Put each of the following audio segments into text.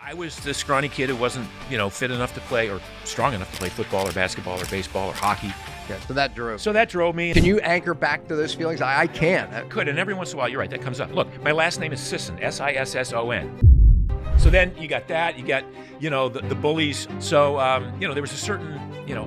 I was the scrawny kid who wasn't, fit enough to play or strong enough to play football or basketball or baseball or hockey. Yeah, so that drove. So that drove me. Can you anchor back to those feelings? I can. I could, and every once in a while, you're right, that comes up. Look, my last name is Sisson, Sisson. So then you got that, you got, the bullies. So, there was a certain,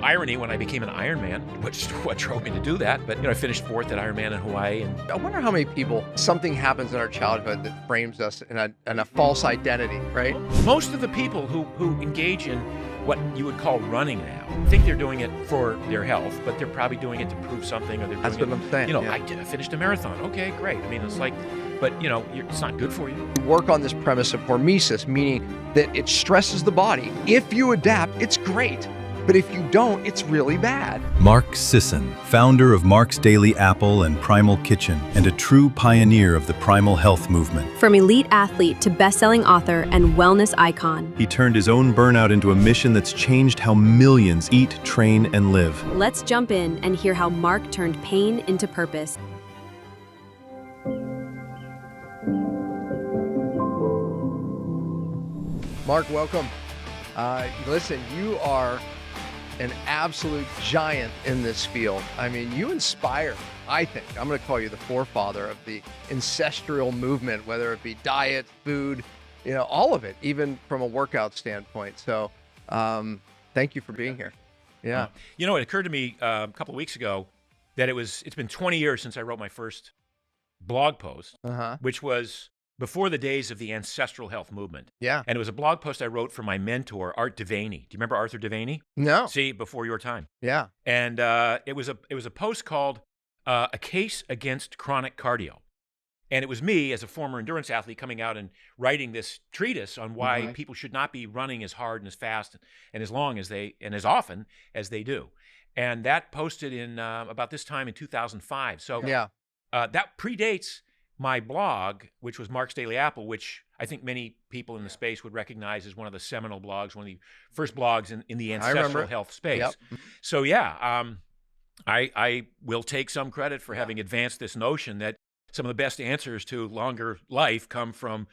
irony when I became an Ironman, which is what drove me to do that. But, I finished 4th at Ironman in Hawaii. And I wonder how many people, something happens in our childhood that frames us in a false identity, right? Most of the people who engage in what you would call running now think they're doing it for their health, but they're probably doing it to prove something, or they're doing That's what I'm saying. I finished a marathon. Okay, great. I mean, it's like, but it's not good for you. Work on this premise of hormesis, meaning that it stresses the body. If you adapt, it's great. But if you don't, it's really bad. Mark Sisson, founder of Mark's Daily Apple and Primal Kitchen, and a true pioneer of the Primal health movement. From elite athlete to best-selling author and wellness icon, He turned his own burnout into a mission that's changed how millions eat, train, and live. let's jump in and hear how Mark turned pain into purpose. Mark, welcome. Listen, you are an absolute giant in this field. I mean, you inspire, I think, I'm going to call you the forefather of the ancestral movement, whether it be diet, food, all of it, even from a workout standpoint. So thank you for being here. Yeah. It occurred to me a couple of weeks ago that it's been 20 years since I wrote my first blog post, which was before the days of the ancestral health movement. Yeah. And it was a blog post I wrote for my mentor, Art Devaney. Do you remember Arthur Devaney? No. See, before your time. Yeah. And it was a post called A Case Against Chronic Cardio. And it was me, as a former endurance athlete, coming out and writing this treatise on why people should not be running as hard and as fast and as long as and as often as they do. And that posted in about this time in 2005. So that predates my blog, which was Mark's Daily Apple, which I think many people in the space would recognize as one of the seminal blogs, one of the first blogs in the ancestral health space. Yep. So I will take some credit for having advanced this notion that some of the best answers to longer life come from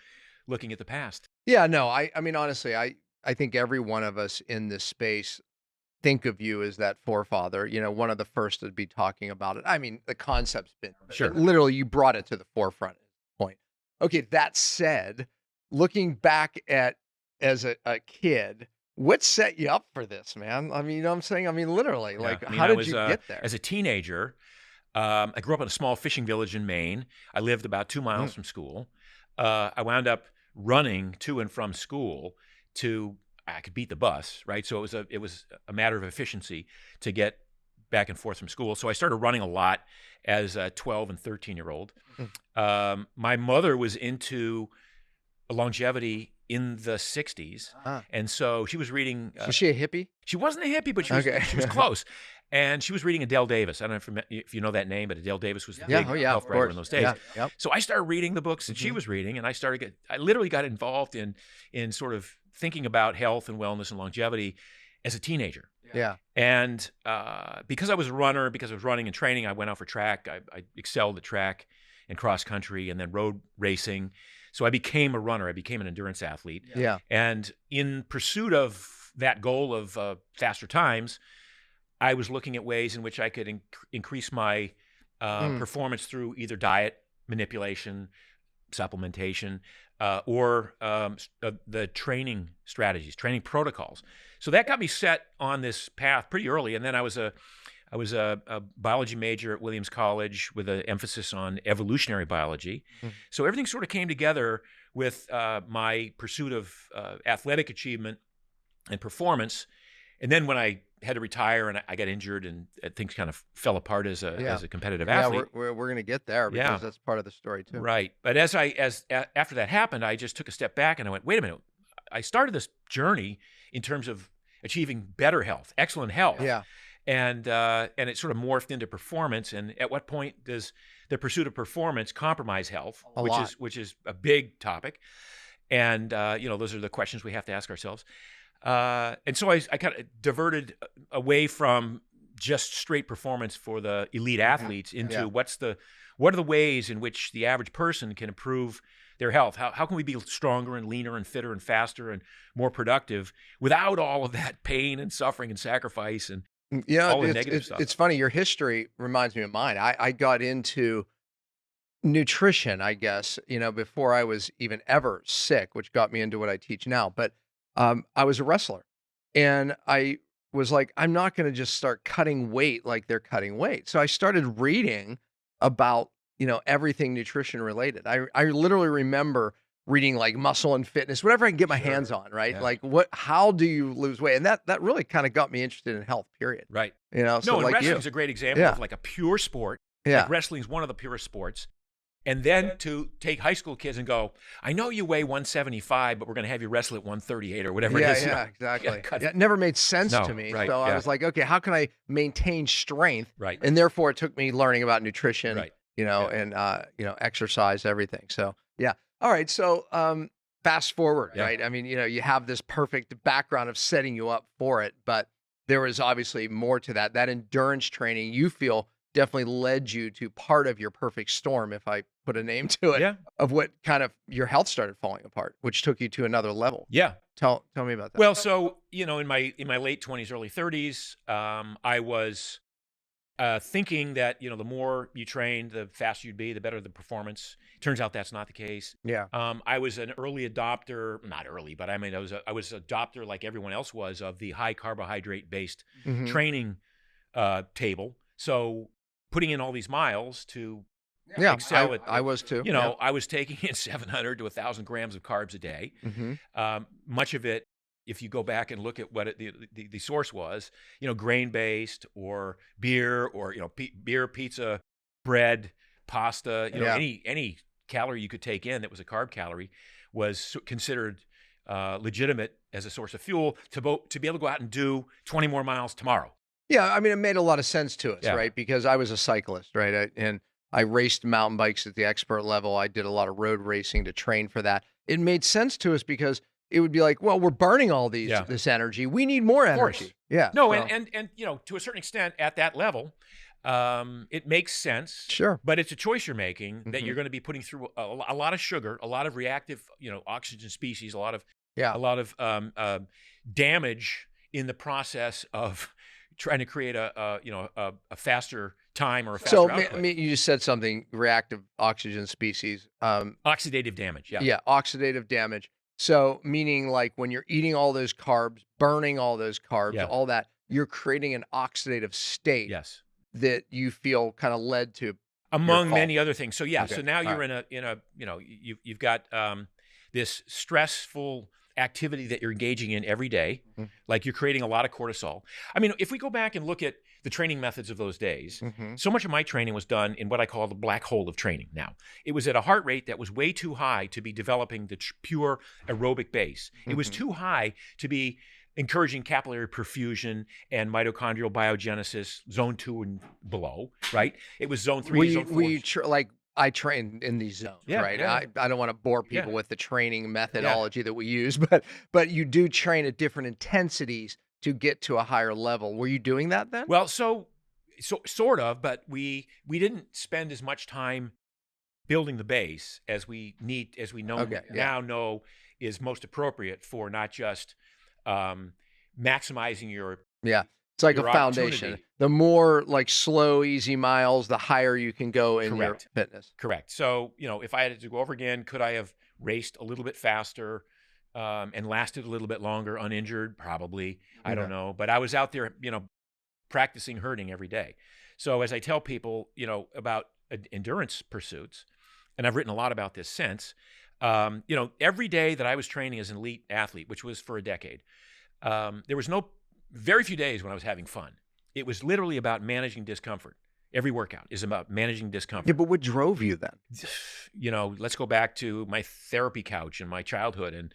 looking at the past. Yeah, no, I mean, honestly, I think every one of us in this space think of you as that forefather, one of the first to be talking about it. I mean, the concept's been, Sure. Literally, you brought it to the forefront at this point. Okay, that said, looking back at as a kid, what set you up for this, man? I mean, you know what I'm saying? I mean, literally, how did you get there? As a teenager, I grew up in a small fishing village in Maine. I lived about 2 miles from school. I wound up running to and from school I could beat the bus, right? So it was a matter of efficiency to get back and forth from school. So I started running a lot as a 12 and 13-year-old. My mother was into longevity in the 60s. And so she was reading... was she a hippie? She wasn't a hippie, but she was close. And she was reading Adele Davis. I don't know if you know that name, but Adele Davis was the big health writer in those days. Yep. So I started reading the books that she was reading, and I literally got involved in sort of thinking about health and wellness and longevity as a teenager. Yeah. And because I was a runner, because I was running and training, I went out for track. I excelled at track and cross country and then road racing. So I became a runner. I became an endurance athlete. Yeah. And in pursuit of that goal of faster times, I was looking at ways in which I could increase my performance through either diet manipulation, supplementation, or the training strategies, training protocols. So that got me set on this path pretty early. And then I was a biology major at Williams College with an emphasis on evolutionary biology. So everything sort of came together with my pursuit of athletic achievement and performance. And then when I had to retire and I got injured and things kind of fell apart as a competitive athlete. Yeah, we're going to get there because that's part of the story too. Right. But after that happened, I just took a step back and I went, wait a minute. I started this journey in terms of achieving better health, excellent health. Yeah. And it sort of morphed into performance. And at what point does the pursuit of performance compromise health, which is a big topic? And those are the questions we have to ask ourselves. And so I kind of diverted away from just straight performance for the elite athletes into what are the ways in which the average person can improve their health. How can we be stronger and leaner and fitter and faster and more productive without all of that pain and suffering and sacrifice and all the negative stuff? It's funny. Your history reminds me of mine. I got into nutrition, I guess, before I was even ever sick, which got me into what I teach now. But I was a wrestler, and I was like, I'm not going to just start cutting weight like they're cutting weight. So I started reading about, everything nutrition related. I literally remember reading like Muscle and Fitness, whatever I can get my hands on, right? Yeah. Like how do you lose weight? And that really kind of got me interested in health, period. Right. So and like wrestling's a great example of like a pure sport. Yeah. Like wrestling's one of the purest sports. And then to take high school kids and go, I know you weigh 175, but we're going to have you wrestle at 138 or whatever it is. Yeah, exactly. It never made sense to me. Right, so I was like, okay, how can I maintain strength? Right. And therefore it took me learning about nutrition, Right. and, exercise, everything. So, yeah. All right. So, fast forward, right? I mean, you have this perfect background of setting you up for it, but there is obviously more to that. That endurance training, you feel, definitely led you to part of your perfect storm, if I put a name to it, of what kind of your health started falling apart, which took you to another level. Yeah. Tell me about that. Well, so, in my late 20s, early 30s, I was thinking that, the more you trained, the faster you'd be, the better the performance. Turns out that's not the case. Yeah. I was an early adopter, not early, but I mean, I was an adopter like everyone else was of the high carbohydrate based training table. So putting in all these miles to excel at, I was too. I was taking in 700 to 1,000 grams of carbs a day. Much of it, if you go back and look at what the source was, grain based or beer or beer, pizza, bread, pasta, any calorie you could take in that was a carb calorie was considered legitimate as a source of fuel to be able to go out and do 20 more miles tomorrow. Yeah, I mean, it made a lot of sense to us, right? Because I was a cyclist, right? And I raced mountain bikes at the expert level. I did a lot of road racing to train for that. It made sense to us because it would be like, well, we're burning all this energy. We need more energy. Yeah. No, and to a certain extent at that level, it makes sense. Sure. But it's a choice you're making that you're going to be putting through a lot of sugar, a lot of reactive, oxygen species, a lot of damage in the process of trying to create a faster time or a faster output. I mean, you just said something, reactive oxygen species. Oxidative damage, Yeah, oxidative damage. So meaning like when you're eating all those carbs, burning all those carbs, all that, you're creating an oxidative state that you feel kind of led to. Among many other things. So so now you're in a you've got this stressful activity that you're engaging in every day, like you're creating a lot of cortisol. I mean, if we go back and look at the training methods of those days, so much of my training was done in what I call the black hole of training. Now, it was at a heart rate that was way too high to be developing the pure aerobic base. It was too high to be encouraging capillary perfusion and mitochondrial biogenesis, zone 2 and below, right? It was zone 3, zone 4. I train in these zones, right? Yeah. I don't want to bore people with the training methodology that we use, but you do train at different intensities to get to a higher level. Were you doing that then? Well, so sort of, but we didn't spend as much time building the base as we know is most appropriate for not just maximizing your It's like a foundation. The more like slow, easy miles, the higher you can go in your fitness. Correct. So, if I had to go over again, could I have raced a little bit faster and lasted a little bit longer uninjured? Probably. I don't know. But I was out there, practicing hurting every day. So as I tell people, about endurance pursuits, and I've written a lot about this since, every day that I was training as an elite athlete, which was for a decade, there was very few days when I was having fun. It was literally about managing discomfort. Every workout is about managing discomfort. Yeah, but what drove you then? Let's go back to my therapy couch in my childhood and,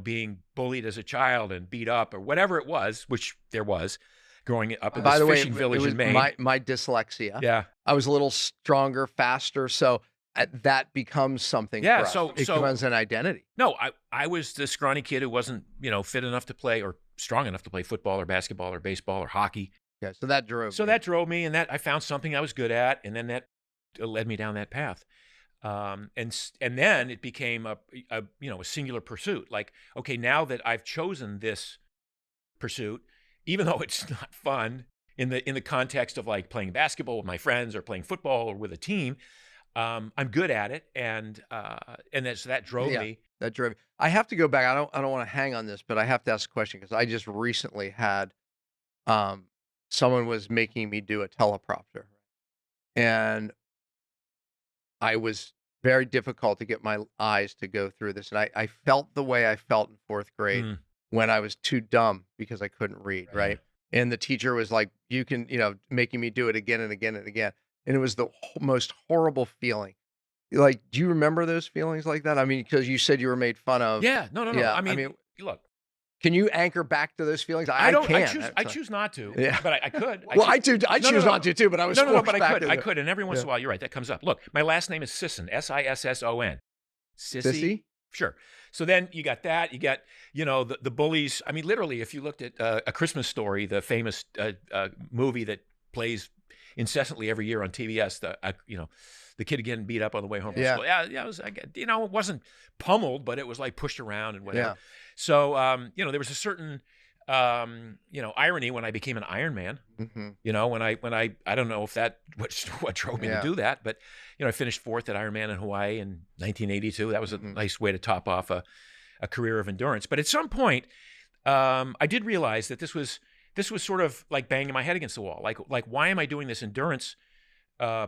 being bullied as a child and beat up or whatever it was, which there was growing up in this fishing village in Maine. My dyslexia. Yeah. I was a little stronger, faster. So that becomes something. Yeah. For us. It becomes an identity. No, I was the scrawny kid who wasn't, fit enough to play or strong enough to play football or basketball or baseball or hockey. Yeah, so that drove. That drove me, and that I found something I was good at, and then that led me down that path. And then it became a singular pursuit. Like, okay, now that I've chosen this pursuit, even though it's not fun in the context of like playing basketball with my friends or playing football or with a team, I'm good at it, and so that drove me. That drove. I have to go back. I don't want to hang on this, but I have to ask a question because I just recently had someone was making me do a teleprompter, and I was very difficult to get my eyes to go through this, and I felt the way I felt in 4th grade when I was too dumb because I couldn't read, right? And the teacher was like, "You can," making me do it again and again and again, and it was the most horrible feeling. Like, do you remember those feelings like that? I mean, because you said you were made fun of. Yeah, no. Yeah, I mean, look. Can you anchor back to those feelings? I don't. Can't. I choose not to. Yeah. But I could. I choose not to too. But I was forced but back I could. And every once in a while, you're right. That comes up. Look, my last name is Sisson. Sisson. Sissy? Sure. So then you got that. You got the bullies. I mean, literally, if you looked at A Christmas Story, the famous movie that plays incessantly every year on TBS, the kid getting beat up on the way home from school. Yeah, it was, it wasn't pummeled, but it was like pushed around and whatever. Yeah. So, there was a certain, irony when I became an Iron Man. When I don't know if that what drove me to do that, but I finished 4th at Ironman in Hawaii in 1982. That was a nice way to top off a career of endurance. But at some point, I did realize that this was sort of like banging my head against the wall. Like why am I doing this endurance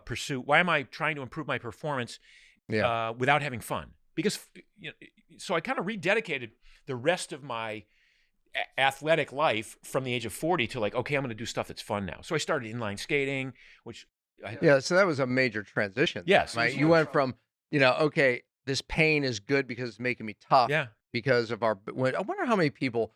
pursuit? Why am I trying to improve my performance without having fun? Because so I kind of rededicated the rest of my athletic life from the age of 40 to like, okay, I'm going to do stuff that's fun now. So I started inline skating, which so that was a major transition. Yes, right. You went from okay, this pain is good because it's making me tough. Yeah. Because of I wonder how many people.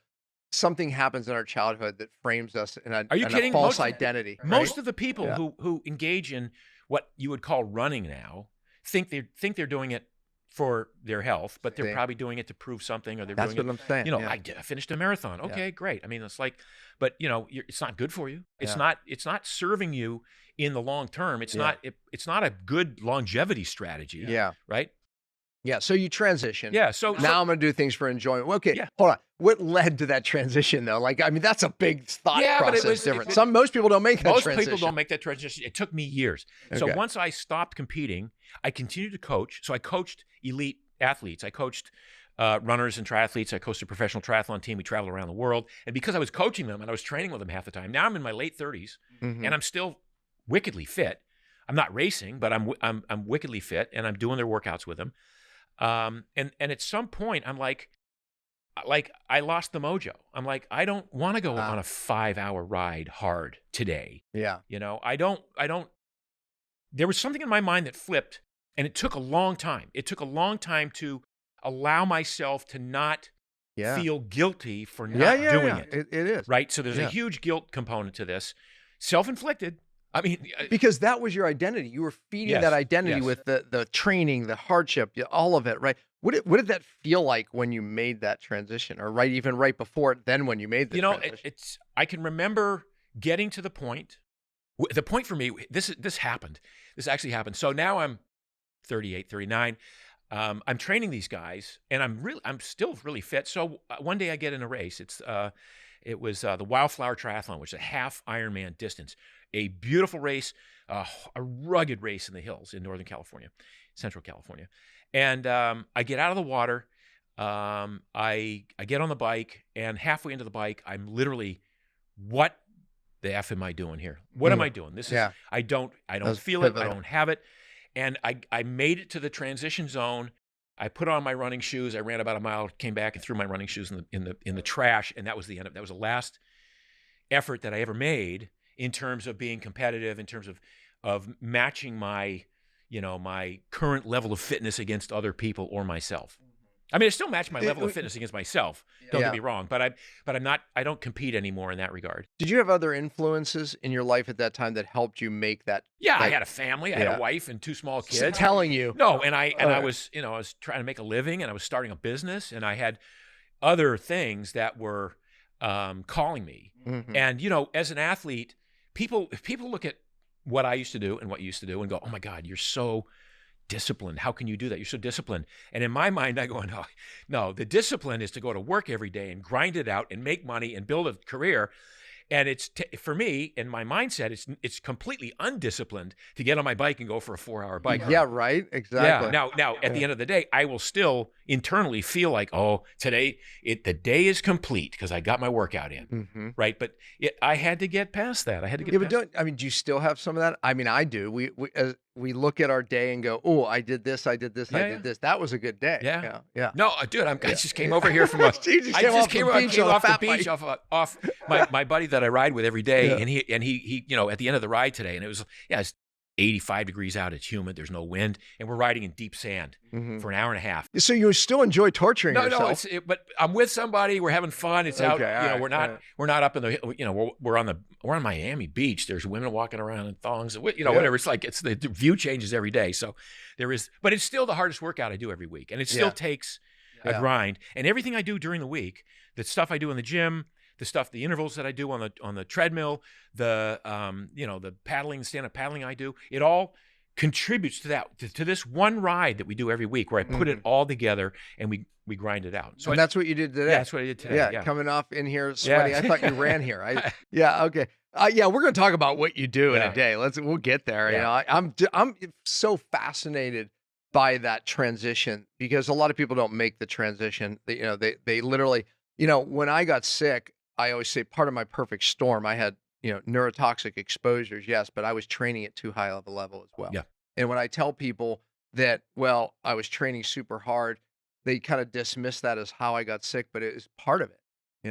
Something happens in our childhood that frames us in a false identity. Most of the people who engage in what you would call running now think they're doing it for their health, but they're probably doing it to prove something, or they're doing it. That's what I'm saying. I finished a marathon. Okay, great. I mean, it's like, but it's not good for you. It's not serving you in the long term. It's not a good longevity strategy. Yeah. Right. Yeah, so you transition. Yeah, so now I'm going to do things for enjoyment. Okay, hold on. What led to that transition, though? Like, I mean, that's a big thought process. But different. Most people don't make that transition. Most people don't make that transition. It took me years. Okay. So once I stopped competing, I continued to coach. So I coached elite athletes. I coached runners and triathletes. I coached a professional triathlon team. We traveled around the world. And because I was coaching them and I was training with them half the time, now I'm in my late 30s and I'm still wickedly fit. I'm not racing, but I'm wickedly fit, and I'm doing their workouts with them. And at some point I'm like I lost the mojo. I'm like, I don't want to go on a 5-hour ride hard today. Yeah. I don't, there was something in my mind that flipped, and it took a long time. It took a long time to allow myself to not feel guilty for not doing it. It is. Right. So there's a huge guilt component to this, self-inflicted. I mean, because that was your identity. You were feeding that identity with the training, the hardship, all of it, right? What did that feel like when you made that transition, or even right before it? Then when you made the transition? I can remember getting to the point. The point for me, this happened. This actually happened. So now I'm 38, 39. I'm training these guys, and I'm still really fit. So one day I get in a race. It was the Wildflower Triathlon, which is a half Ironman distance. A beautiful race, a rugged race in the hills in Northern California, Central California. And I get out of the water, I get on the bike, and halfway into the bike, I'm literally, what the F am I doing here? What am I doing? This is, I don't feel it, I don't have it. And I made it to the transition zone. I put on my running shoes. I ran about a mile, came back and threw my running shoes in the trash, and that was the end of it. That was the last effort that I ever made in terms of being competitive, in terms of matching my current level of fitness against other people or myself. I mean, I still match my level of fitness against myself. Don't get me wrong, but I'm not. I don't compete anymore in that regard. Did you have other influences in your life at that time that helped you make that? Yeah, I had a family. I had a wife and 2 small kids. Telling you. No, and I was I was trying to make a living, and I was starting a business, and I had other things that were calling me. And as an athlete, if people look at what I used to do and what you used to do and go, oh my God, you're so disciplined. How can you do that? You're so disciplined. And in my mind, I go, no, the discipline is to go to work every day and grind it out and make money and build a career. And it's for me, in my mindset, it's completely undisciplined to get on my bike and go for a 4-hour bike ride. Yeah, right. Exactly. Yeah. Now, at the end of the day, I will still internally feel like, oh, today the day is complete because I got my workout in, right? But I had to get past that. I had to get. Yeah, but do you still have some of that? I mean, I do. We look at our day and go, oh, I did this, I did this, I did this. That was a good day. Yeah. No, dude, I just came over here from came off the beach off my buddy that I ride with every day, and he at the end of the ride today, and it was it's 85 degrees out, it's humid, there's no wind, and we're riding in deep sand for an hour and a half. So you still enjoy torturing yourself? No, but I'm with somebody, we're having fun. It's out, we're not up in the, we're on Miami Beach. There's women walking around in thongs, whatever. It's like the view changes every day. So but it's still the hardest workout I do every week, and it still takes a grind. And everything I do during the week, the stuff I do in the gym, the intervals that I do on the treadmill, the paddling, stand-up paddling I do, it all contributes to that, to this one ride that we do every week, where I put it all together and we grind it out. So that's what you did today. Yeah, that's what I did today. Yeah, coming off in here sweaty. I thought you ran here. Okay. We're going to talk about what you do in a day. We'll get there. Yeah. I'm so fascinated by that transition, because a lot of people don't make the transition. They literally, when I got sick, I always say part of my perfect storm, I had, neurotoxic exposures, yes, but I was training at too high of a level as well. Yeah. And when I tell people that, well, I was training super hard, they kind of dismiss that as how I got sick, but it was part of it.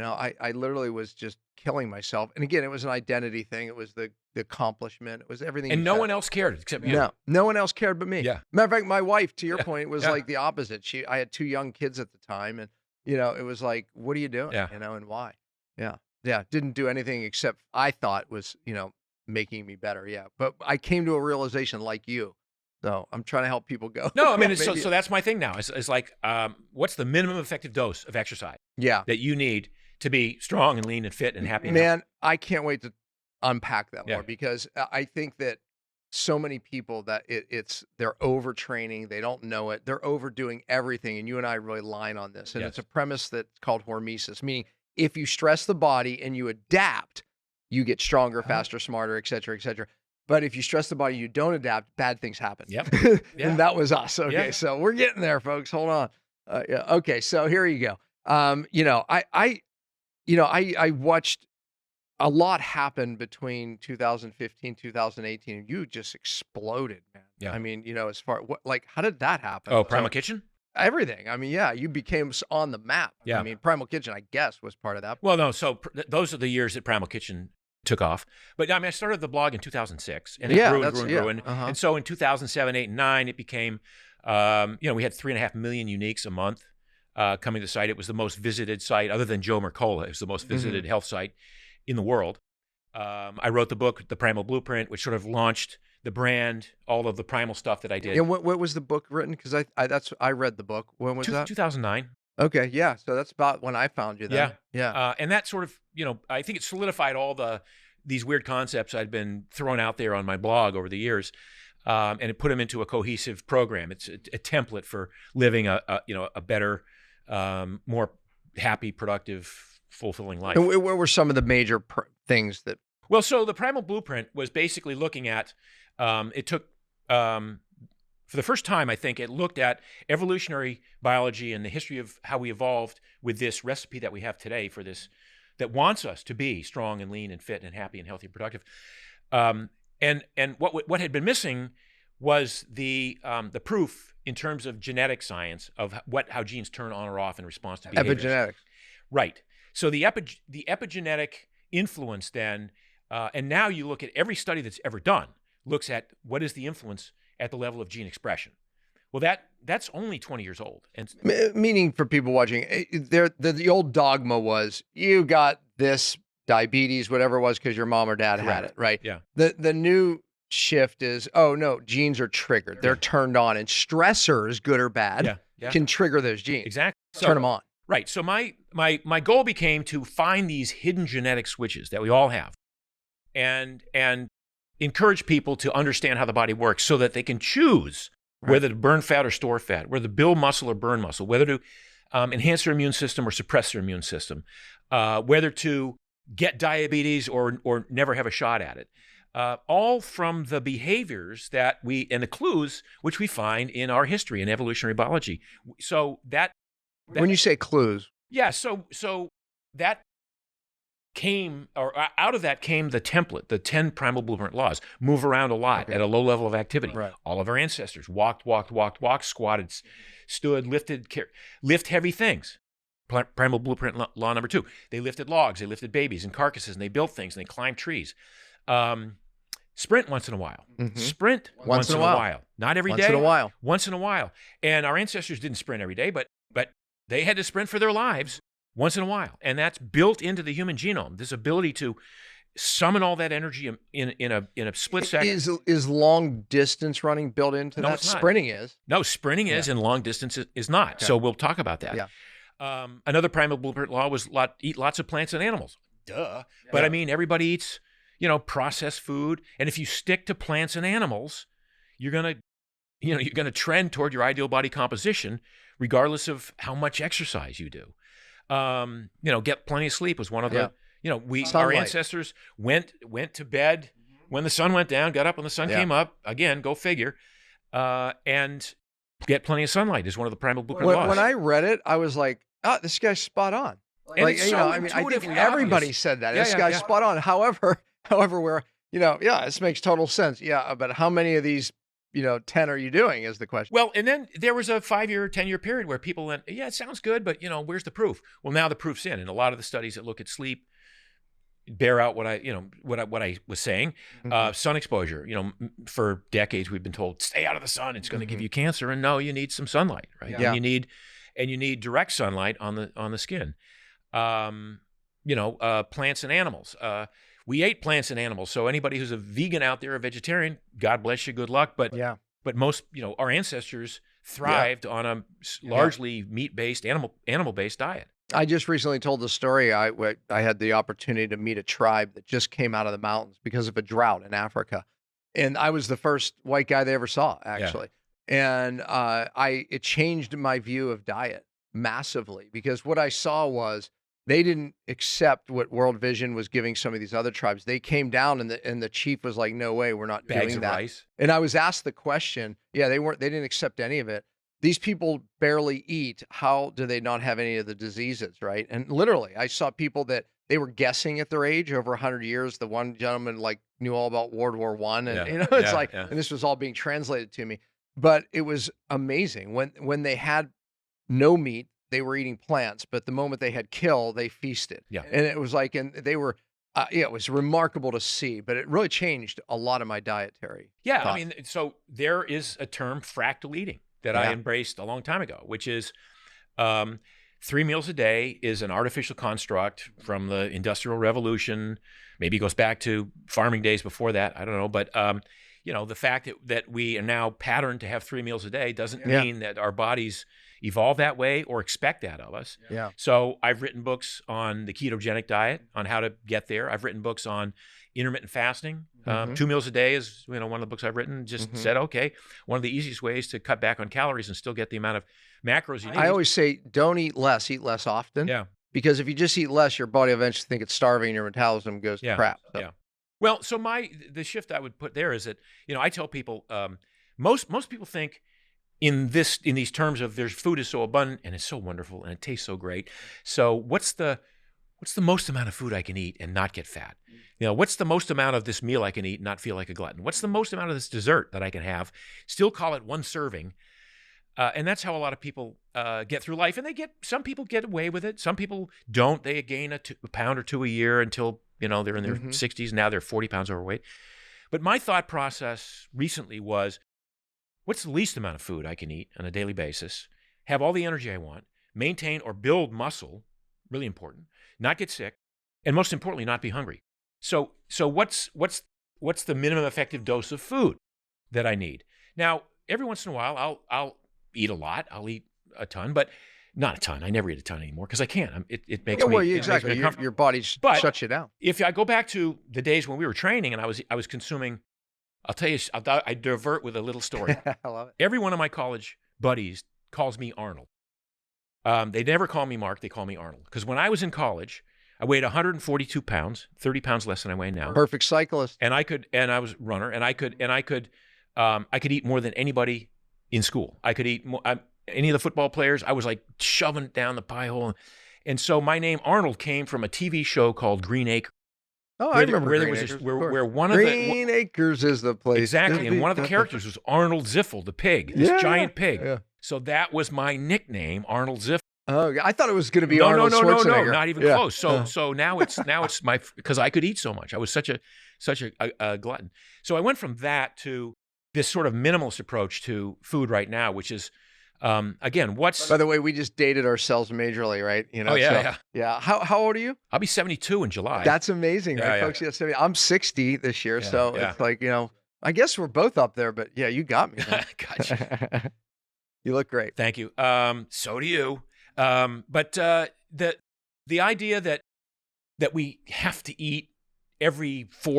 I literally was just killing myself. And again, it was an identity thing. It was the accomplishment. It was everything. And no one else cared except you. No one else cared but me. Yeah. Matter of fact, my wife, to your point, was like the opposite. I had 2 young kids at the time, and, it was like, what are you doing? And why? Yeah. Didn't do anything except I thought was, making me better. Yeah. But I came to a realization like you. So I'm trying to help people go. No, I mean, so that's my thing now. It's like, what's the minimum effective dose of exercise that you need to be strong and lean and fit and happy? Man, I can't wait to unpack that more, because I think that so many people that they're overtraining, they don't know it, they're overdoing everything, and you and I really line on this. And it's a premise that's called Hormesis, meaning if you stress the body and you adapt, you get stronger, faster, smarter, et cetera, et cetera. But if you stress the body, you don't adapt, bad things happen. Yep. And that was us. Okay, so we're getting there, folks. Hold on. Okay, so here you go. I watched a lot happen between 2015, 2018, and you just exploded, man. Yeah. I mean, as far how did that happen? Oh, Primal Kitchen? Everything. I mean, you became on the map. Yeah. I mean, Primal Kitchen, I guess, was part of that. Well, no. So those are the years that Primal Kitchen took off. But I mean, I started the blog in 2006, and it grew and grew and grew. And so in 2007, 8, and 9, it became, we had 3.5 million uniques a month coming to the site. It was the most visited site, other than Joe Mercola. It was the most visited health site in the world. I wrote the book, The Primal Blueprint, which sort of launched the brand, all of the primal stuff that I did. And what was the book written? Because I read the book. When was that? 2009. Okay, yeah. So that's about when I found you then. Yeah. And that sort of, I think it solidified all these weird concepts I'd been throwing out there on my blog over the years, and it put them into a cohesive program. It's a template for living a better, more happy, productive, fulfilling life. And what were some of the major things that? Well, so the Primal Blueprint was basically looking at, it took, for the first time, I think, it looked at evolutionary biology and the history of how we evolved with this recipe that we have today for this, that wants us to be strong and lean and fit and happy and healthy and productive. And what had been missing was the proof in terms of genetic science of how genes turn on or off in response to behaviors. Epigenetics. Right. So the epigenetic influence then, and now you look at every study that's ever done, looks at what is the influence at the level of gene expression. Well, that's only 20 years old. And meaning, for people watching, the old dogma was you got this diabetes, whatever it was, because your mom or dad had it, right? Yeah. The new shift is, oh no, genes are triggered. They're turned on, and stressors, good or bad, can trigger those genes. Exactly. Turn them on. Right. So my goal became to find these hidden genetic switches that we all have, and encourage people to understand how the body works so that they can choose whether to burn fat or store fat, whether to build muscle or burn muscle, whether to enhance their immune system or suppress their immune system, whether to get diabetes or never have a shot at it. All from the behaviors that and the clues which we find in our history in evolutionary biology. So that when you say clues, yeah, so that came, or out of that came the template, the 10 primal blueprint laws. Move around a lot at a low level of activity. Right. All of our ancestors walked, squatted, stood, lift heavy things. Primal blueprint law number 2. They lifted logs, they lifted babies and carcasses, and they built things, and they climbed trees. Sprint once in a while. Sprint once in a while. Not every day. Once in a while. Once in a while. And our ancestors didn't sprint every day, but they had to sprint for their lives once in a while. And that's built into the human genome, this ability to summon all that energy in a split second. Is long distance running built into that? It's not. Sprinting is. No, sprinting is, and long distance is not. Okay. So we'll talk about that. Yeah. Another primal blueprint law was eat lots of plants and animals. Duh. But I mean, everybody eats, processed food. And if you stick to plants and animals, you're going to trend toward your ideal body composition, regardless of how much exercise you do. Get plenty of sleep was one of the, our ancestors went to bed when the sun went down, got up when the sun came up. Again, go figure. And get plenty of sunlight is one of the primal blueprint laws. When I read it, I was like, oh, this guy's spot on. And it's so I think everybody said that. This guy's spot on. However, we're, this makes total sense. Yeah, but how many of these, 10 are you doing is the question. Well, and then there was a 5-year, 10-year period where people went, yeah, it sounds good, but, where's the proof? Well, now the proof's in. And a lot of the studies that look at sleep bear out what I was saying. Sun exposure, for decades we've been told, stay out of the sun. It's going to give you cancer. And no, you need some sunlight, right? Yeah. And you need direct sunlight on the skin. Plants and animals. We ate plants and animals. So anybody who's a vegan out there, a vegetarian, God bless you, good luck. But most, our ancestors thrived on a largely meat-based, animal-based diet. I just recently told the story. I had the opportunity to meet a tribe that just came out of the mountains because of a drought in Africa. And I was the first white guy they ever saw, actually. Yeah. And it changed my view of diet massively, because what I saw was they didn't accept what World Vision was giving some of these other tribes. They came down and the chief was like, no way, we're not Bags doing of that. Rice. And I was asked the question, they didn't accept any of it. These people barely eat. How do they not have any of the diseases, right? And literally, I saw people that they were guessing at their age over 100 years. The one gentleman knew all about World War I, and and this was all being translated to me. But it was amazing when they had no meat, they were eating plants. But the moment they had kill, they feasted. Yeah, and it was and they were. It was remarkable to see, but it really changed a lot of my dietary. Yeah, thought. I mean, so there is a term, fractal eating, that I embraced a long time ago, which is 3 meals a day is an artificial construct from the Industrial Revolution. Maybe it goes back to farming days before that. I don't know. But, the fact that we are now patterned to have 3 meals a day doesn't mean that our bodies evolve that way or expect that of us. Yeah. So I've written books on the ketogenic diet, on how to get there. I've written books on intermittent fasting. 2 meals a day is one of the books I've written. Just said, okay, one of the easiest ways to cut back on calories and still get the amount of macros you need. I always say, don't eat less often. Yeah. Because if you just eat less, your body will eventually think it's starving, your metabolism goes to crap. So. Yeah. Well, so the shift I would put there is that, I tell people, most people think in these terms of there's food is so abundant and it's so wonderful and it tastes so great. So what's the most amount of food I can eat and not get fat? What's the most amount of this meal I can eat and not feel like a glutton? What's the most amount of this dessert that I can have, still call it one serving? And that's how a lot of people get through life. And some people get away with it. Some people don't. They gain a pound or 2 a year until, they're in their 60s. Now they're 40 pounds overweight. But my thought process recently was, what's the least amount of food I can eat on a daily basis, have all the energy I want, maintain or build muscle, really important, not get sick, and most importantly, not be hungry. So what's the minimum effective dose of food that I need? Now, every once in a while, I'll eat a lot. I'll eat a ton, but not a ton. I never eat a ton anymore because I can't. It makes me. Well, exactly. Your body shuts you down. If I go back to the days when we were training and I was consuming I'll tell you, I divert with a little story. I love it. Every one of my college buddies calls me Arnold. They never call me Mark, they call me Arnold. Because when I was in college, I weighed 142 pounds, 30 pounds less than I weigh now. Perfect cyclist. And I was a runner, and I could eat more than anybody in school. I could eat more, any of the football players. I was like shoving it down the pie hole. And so my name Arnold came from a TV show called Green Acres. Oh, I remember where Green there was Acres, where one Green Acres is the place. Exactly, and one of the characters was Arnold Ziffel, the pig, this giant pig. Yeah. So that was my nickname, Arnold Ziffel. Oh, I thought it was going to be Arnold Schwarzenegger. No, not even close. So now it's my, because I could eat so much. I was such a glutton. So I went from that to this sort of minimalist approach to food right now, which is, again, By the way, we just dated ourselves majorly, right? You know. Yeah. How old are you? I'll be 72 in July. That's amazing, right, folks? Yeah, 70. I'm 60 this year, so it's like, you know, I guess we're both up there, but yeah, you got me. Gotcha. You look great. Thank you. So do you. But the idea that we have to eat every 3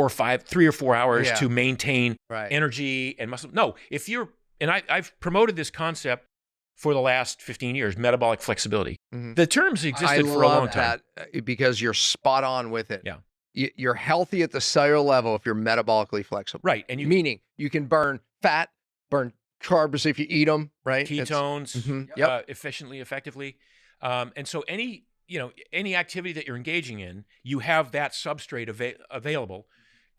or 4 hours to maintain energy and muscle. No, I've promoted this concept for the last 15 years, metabolic flexibility. Mm-hmm. The terms existed for a long time. Because you're spot on with it. Yeah. You're healthy at the cellular level if you're metabolically flexible. Right. And meaning you can burn fat, burn carbs if you eat them, right? Ketones, efficiently, effectively. And so any activity that you're engaging in, you have that substrate available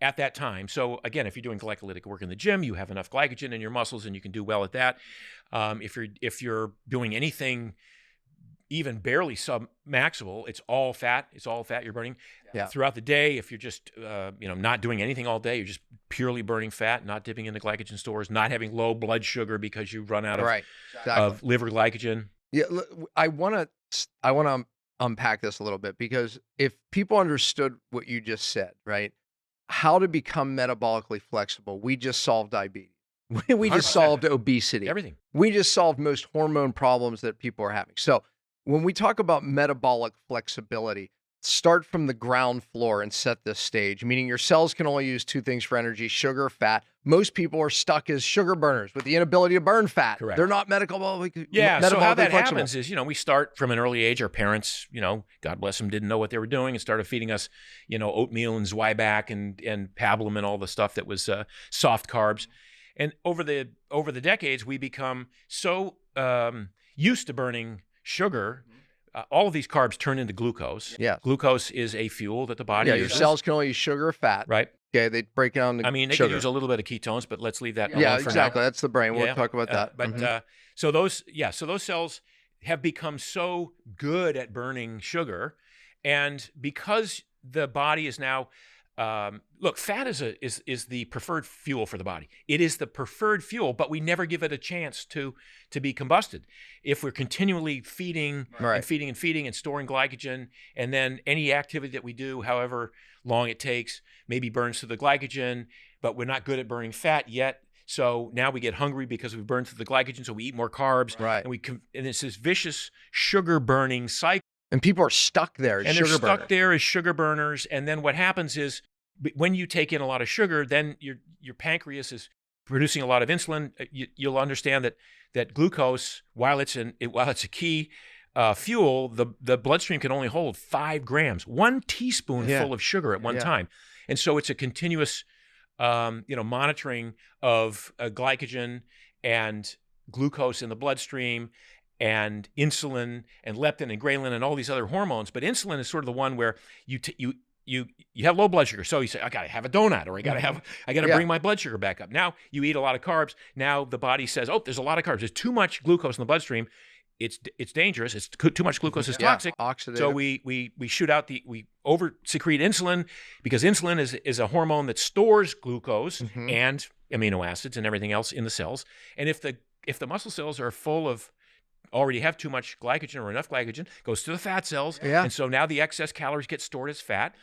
at that time. So again, if you're doing glycolytic work in the gym, you have enough glycogen in your muscles and you can do well at that. If you're doing anything even barely sub-maximal, it's all fat you're burning. Yeah. Throughout the day, if you're just not doing anything all day, you're just purely burning fat, not dipping into glycogen stores, not having low blood sugar because you run out of liver glycogen. Yeah, I want to unpack this a little bit, because if people understood what you just said, right? How to become metabolically flexible, we just solved diabetes. We just solved obesity. Everything. We just solved most hormone problems that people are having. So when we talk about metabolic flexibility, start from the ground floor and set this stage, meaning your cells can only use two things for energy: sugar, fat. Most people are stuck as sugar burners with the inability to burn fat. Correct. They're not metabolically so how that flexible. happens is, we start from an early age. Our parents, God bless them, didn't know what they were doing and started feeding us, oatmeal and Zwieback and pablum and all the stuff that was soft carbs. And over the decades, we become so used to burning sugar. All of these carbs turn into glucose. Yeah. Glucose is a fuel that the body uses. Your cells can only use sugar or fat. Right. Okay, they break down the they sugar. can use a little bit of ketones, but let's leave that alone for exactly. now. That's the brain. We'll talk about that. But so those cells have become so good at burning sugar, and because the body is now fat is the preferred fuel for the body. It is the preferred fuel, but we never give it a chance to be combusted. If we're continually feeding and feeding and storing glycogen, and then any activity that we do, however long it takes, maybe burns through the glycogen, but we're not good at burning fat yet. So now we get hungry because we burn through the glycogen, so we eat more carbs, and it's this vicious sugar burning cycle. And people are stuck there as sugar burners. There as sugar burners. And then what happens is, when you take in a lot of sugar, then your pancreas is producing a lot of insulin. You'll understand that glucose, while it's a key fuel, the bloodstream can only hold 5 grams, 1 teaspoonful of sugar at one time. And so it's a continuous monitoring of glycogen and glucose in the bloodstream, and insulin and leptin and ghrelin and all these other hormones. But insulin is sort of the one where you have low blood sugar. So you say, I got to have a donut, or I got to bring my blood sugar back up. Now you eat a lot of carbs. Now the body says, oh, there's a lot of carbs. There's too much glucose in the bloodstream. It's dangerous. It's too much glucose is toxic. Oxidative. So we shoot out we over secrete insulin, because insulin is a hormone that stores glucose and amino acids and everything else in the cells. And if the muscle cells are full of, already have too much glycogen or enough glycogen, goes to the fat cells. Yeah. And so now the excess calories get stored as fat.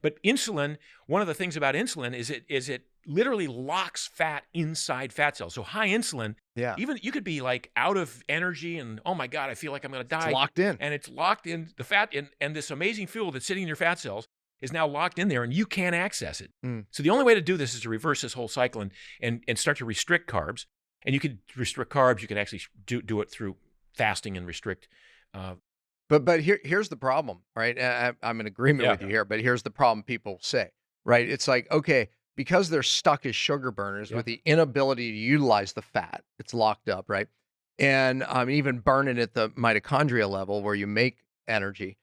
But insulin, one of the things about insulin is it literally locks fat inside fat cells. So high insulin, even you could be like out of energy and, oh my God, I feel like I'm going to die. It's locked in. And it's locked in the fat and this amazing fuel that's sitting in your fat cells. is now locked in there and you can't access it. So the only way to do this is to reverse this whole cycle and start to restrict carbs. And you could restrict carbs. You can actually do it through fasting and restrict. But here's the problem, right? I'm in agreement with you here, but here's the problem people say, right? It's like, okay, because they're stuck as sugar burners with the inability to utilize the fat, it's locked up, right? And even burning at the mitochondria level where you make energy,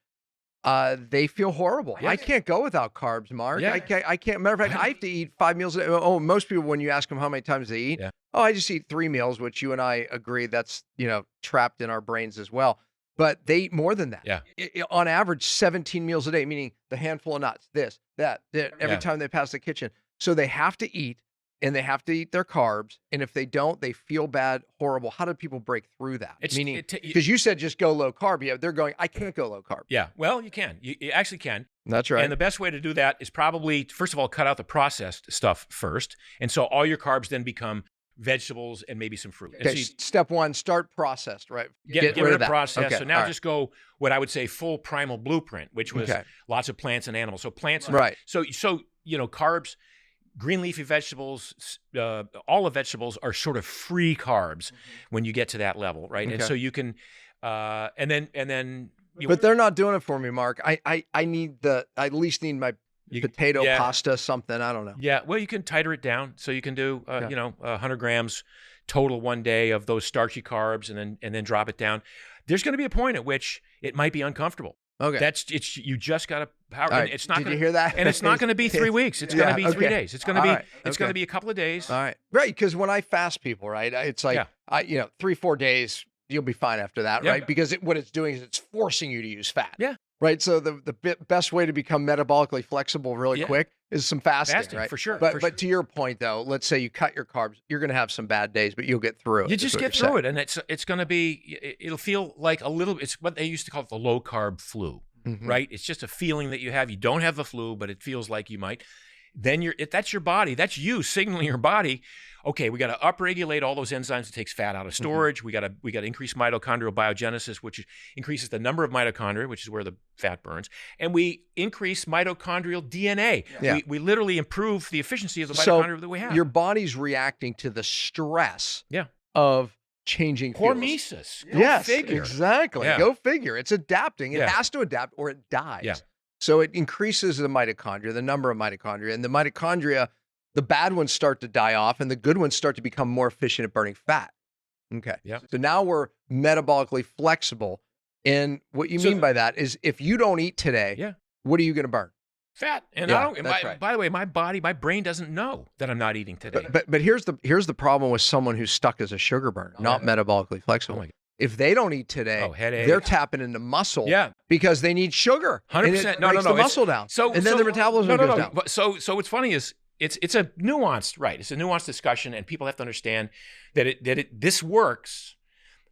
they feel horrible. Yes. I can't go without carbs, Mark. Yeah. I can't. Matter of fact, I have to eat 5 meals a day. Oh, most people, when you ask them how many times they eat, I just eat 3 meals, which you and I agree that's, trapped in our brains as well. But they eat more than that. Yeah. On average, 17 meals a day, meaning the handful of nuts, this, that, every time they pass the kitchen. So they have to eat, and they have to eat their carbs. And if they don't, they feel bad, horrible. How do people break through that? Meaning, because you said just go low carb. Yeah, they're going, I can't go low carb. Yeah, well, you can. You actually can. That's right. And the best way to do that is probably, first of all, cut out the processed stuff first. And so all your carbs then become vegetables and maybe some fruit. Okay, so step one, start processed, right? Get rid of that. processed. Okay, so now just go what I would say full primal blueprint, which was lots of plants and animals. So plants, right? So carbs, green leafy vegetables, all the vegetables are sort of free carbs when you get to that level, right? And so you can, and then. But they're not doing it for me, Mark. I at least need my potato pasta, something. I don't know. Yeah. Well, you can tighter it down. So you can do, 100 grams total one day of those starchy carbs and then drop it down. There's going to be a point at which it might be uncomfortable. Okay. You just got to power. Right. It's not Did you hear that? And it's not going to be 3 weeks. It's going to be 3 days. It's going to be, it's going to be a couple of days. All right. Right. Because when I fast people, right, it's like, 3-4 days, you'll be fine after that, right? Because what it's doing is it's forcing you to use fat. Yeah. Right. So the best way to become metabolically flexible really quick is some fasting, right? For sure. But to your point, though, let's say you cut your carbs, you're going to have some bad days, but you'll get through it. You just get through it. And it's going to be, it'll feel like it's what they used to call it the low carb flu, right? It's just a feeling that you have. You don't have the flu, but it feels like you might. Then that's your body. That's you signaling your body. Okay, we got to upregulate all those enzymes that takes fat out of storage. We got to increase mitochondrial biogenesis, which increases the number of mitochondria, which is where the fat burns, and we increase mitochondrial DNA. Yeah. We literally improve the efficiency of the mitochondria that we have. Your body's reacting to the stress of changing fuels. Hormesis. Yes, figure. Exactly. Yeah. Go figure. It's adapting. It has to adapt or it dies. Yeah. So it increases the mitochondria, the number of mitochondria, and the mitochondria, the bad ones start to die off and the good ones start to become more efficient at burning fat. Okay. Yeah. So now we're metabolically flexible. And what you mean by that is if you don't eat today, what are you going to burn? Fat. And right. By the way, my brain doesn't know that I'm not eating today. But here's the problem with someone who's stuck as a sugar burner, not metabolically flexible. Oh my God. If they don't eat today, they're tapping into muscle because they need sugar. 100%. And it breaks the muscle down. And then the metabolism goes down. So what's funny is it's a nuanced, right? It's a nuanced discussion, and people have to understand that this works.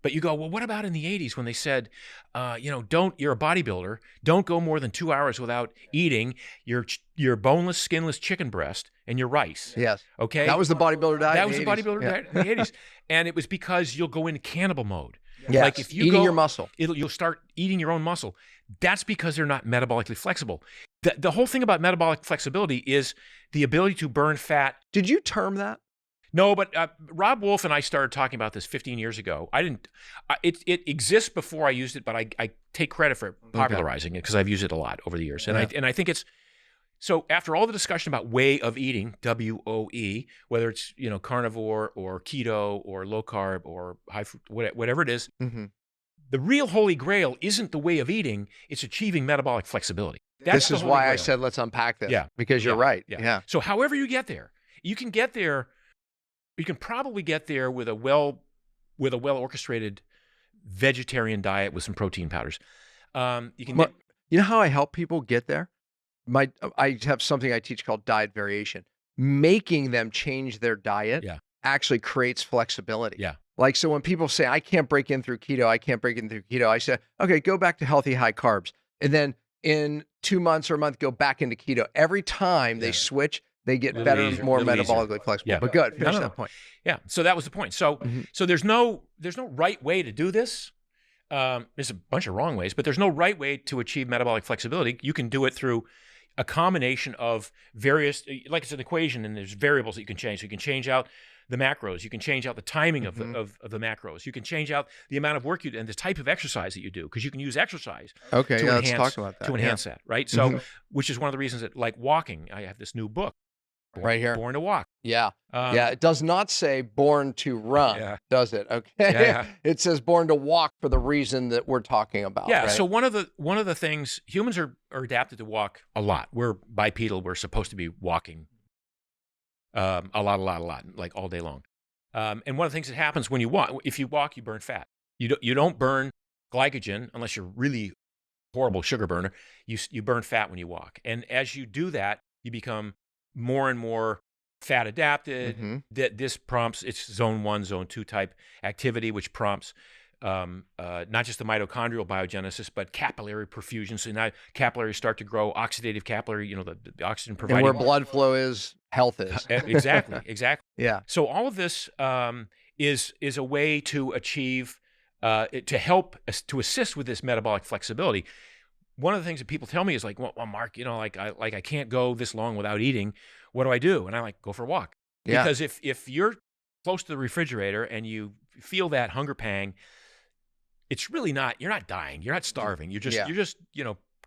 But you go, well, what about in the 80s when they said, you're a bodybuilder, don't go more than 2 hours without eating your boneless, skinless chicken breast and your rice. Yes. Okay. That was the bodybuilder diet. That was the bodybuilder diet in the 80s. And it was because you'll go into cannibal mode. Yes. Like if you eating your muscle, you'll start eating your own muscle. That's because they're not metabolically flexible. The whole thing about metabolic flexibility is the ability to burn fat. Did you term that? No, but Rob Wolf and I started talking about this 15 years ago. I didn't. It exists before I used it, but I take credit for popularizing it because I've used it a lot over the years. And I think it's. So after all the discussion about way of eating, WOE, whether it's carnivore or keto or low carb or high fruit, whatever it is, the real holy grail isn't the way of eating; it's achieving metabolic flexibility. This is why I said let's unpack this. Yeah, because you're right. Yeah. So however you get there, you can get there. You can probably get there with a well orchestrated vegetarian diet with some protein powders. You know how I help people get there? I have something I teach called diet variation. Making them change their diet actually creates flexibility. Yeah. Like, so when people say, I can't break in through keto, I say, okay, go back to healthy high carbs. And then in 2 months or a month, go back into keto. Every time they switch, they get better, more metabolically flexible. Yeah. But good, finish that point. Yeah. So that was the point. So so there's no right way to do this. There's a bunch of wrong ways, but there's no right way to achieve metabolic flexibility. You can do it through a combination of various, like it's an equation, and there's variables that you can change. So you can change out the macros. You can change out the timing of the macros. You can change out the amount of work you do and the type of exercise that you do, because you can use exercise Okay, to let's enhance, talk about that. to enhance that, right? So, which is one of the reasons that, like walking, I have this new book, Right here. Born to Walk. Yeah. It does not say born to run, does it? Okay. It says born to walk for the reason that we're talking about. Yeah. Right? So one of the things, humans are adapted to walk a lot. We're bipedal. We're supposed to be walking a lot, like all day long. And one of the things that happens when you walk, if you walk, you burn fat. You don't burn glycogen unless you're really horrible sugar burner. You burn fat when you walk. And as you do that, you become more and more fat adapted. That this prompts, it's zone 1, zone 2 type activity, which prompts not just the mitochondrial biogenesis, but capillary perfusion. So now capillaries start to grow, oxidative capillary, the oxygen providing. And where blood flow is, health is. Exactly. Yeah. So all of this is a way to achieve, to help, to assist with this metabolic flexibility. One of the things that people tell me is like, well, Mark, I can't go this long without eating. What do I do? And I like, go for a walk. Yeah. Because if you're close to the refrigerator and you feel that hunger pang, it's really not, you're not dying. You're not starving. You're just,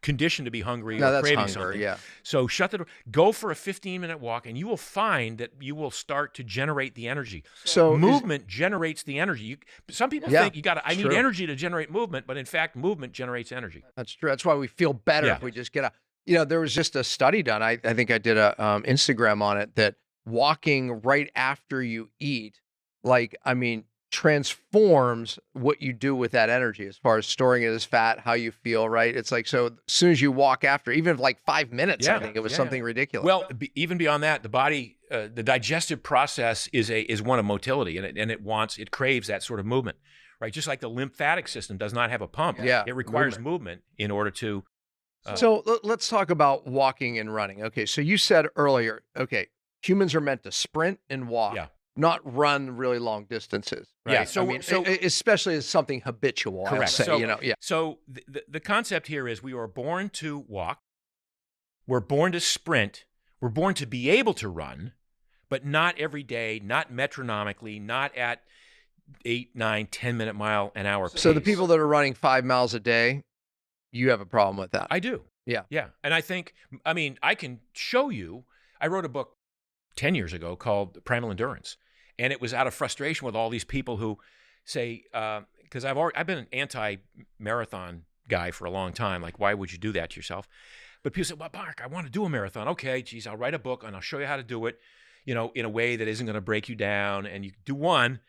conditioned to be hungry or craving something. Yeah. So shut the door, go for a 15-minute walk, and you will find that you will start to generate the energy. So movement generates the energy. Some people think I need energy to generate movement, but in fact, movement generates energy. That's true. That's why we feel better if we just get out. There was just a study done. I think I did a Instagram on it, that walking right after you eat, transforms what you do with that energy as far as storing it as fat, how you feel, right? It's like, so as soon as you walk after, even if 5 minutes, I think it was something ridiculous. Well, even beyond that, the body, the digestive process is one of motility, and it craves that sort of movement, right? Just like the lymphatic system does not have a pump. It requires movement in order to. So let's talk about walking and running. Okay. So you said earlier, humans are meant to sprint and walk. Not run really long distances. Right? Yeah. So especially as something habitual. Correct. Say, So the concept here is we are born to walk. We're born to sprint. We're born to be able to run, but not every day, not metronomically, not at 8, 9, 10-minute mile an hour pace. So the people that are running 5 miles a day, you have a problem with that. I do. Yeah. Yeah. And I can show you, I wrote a book 10 years ago called Primal Endurance. And it was out of frustration with all these people who say, because I've been an anti-marathon guy for a long time. Like, why would you do that to yourself? But people say, well, Mark, I want to do a marathon. Okay, geez, I'll write a book and I'll show you how to do it, in a way that isn't going to break you down. And you do one,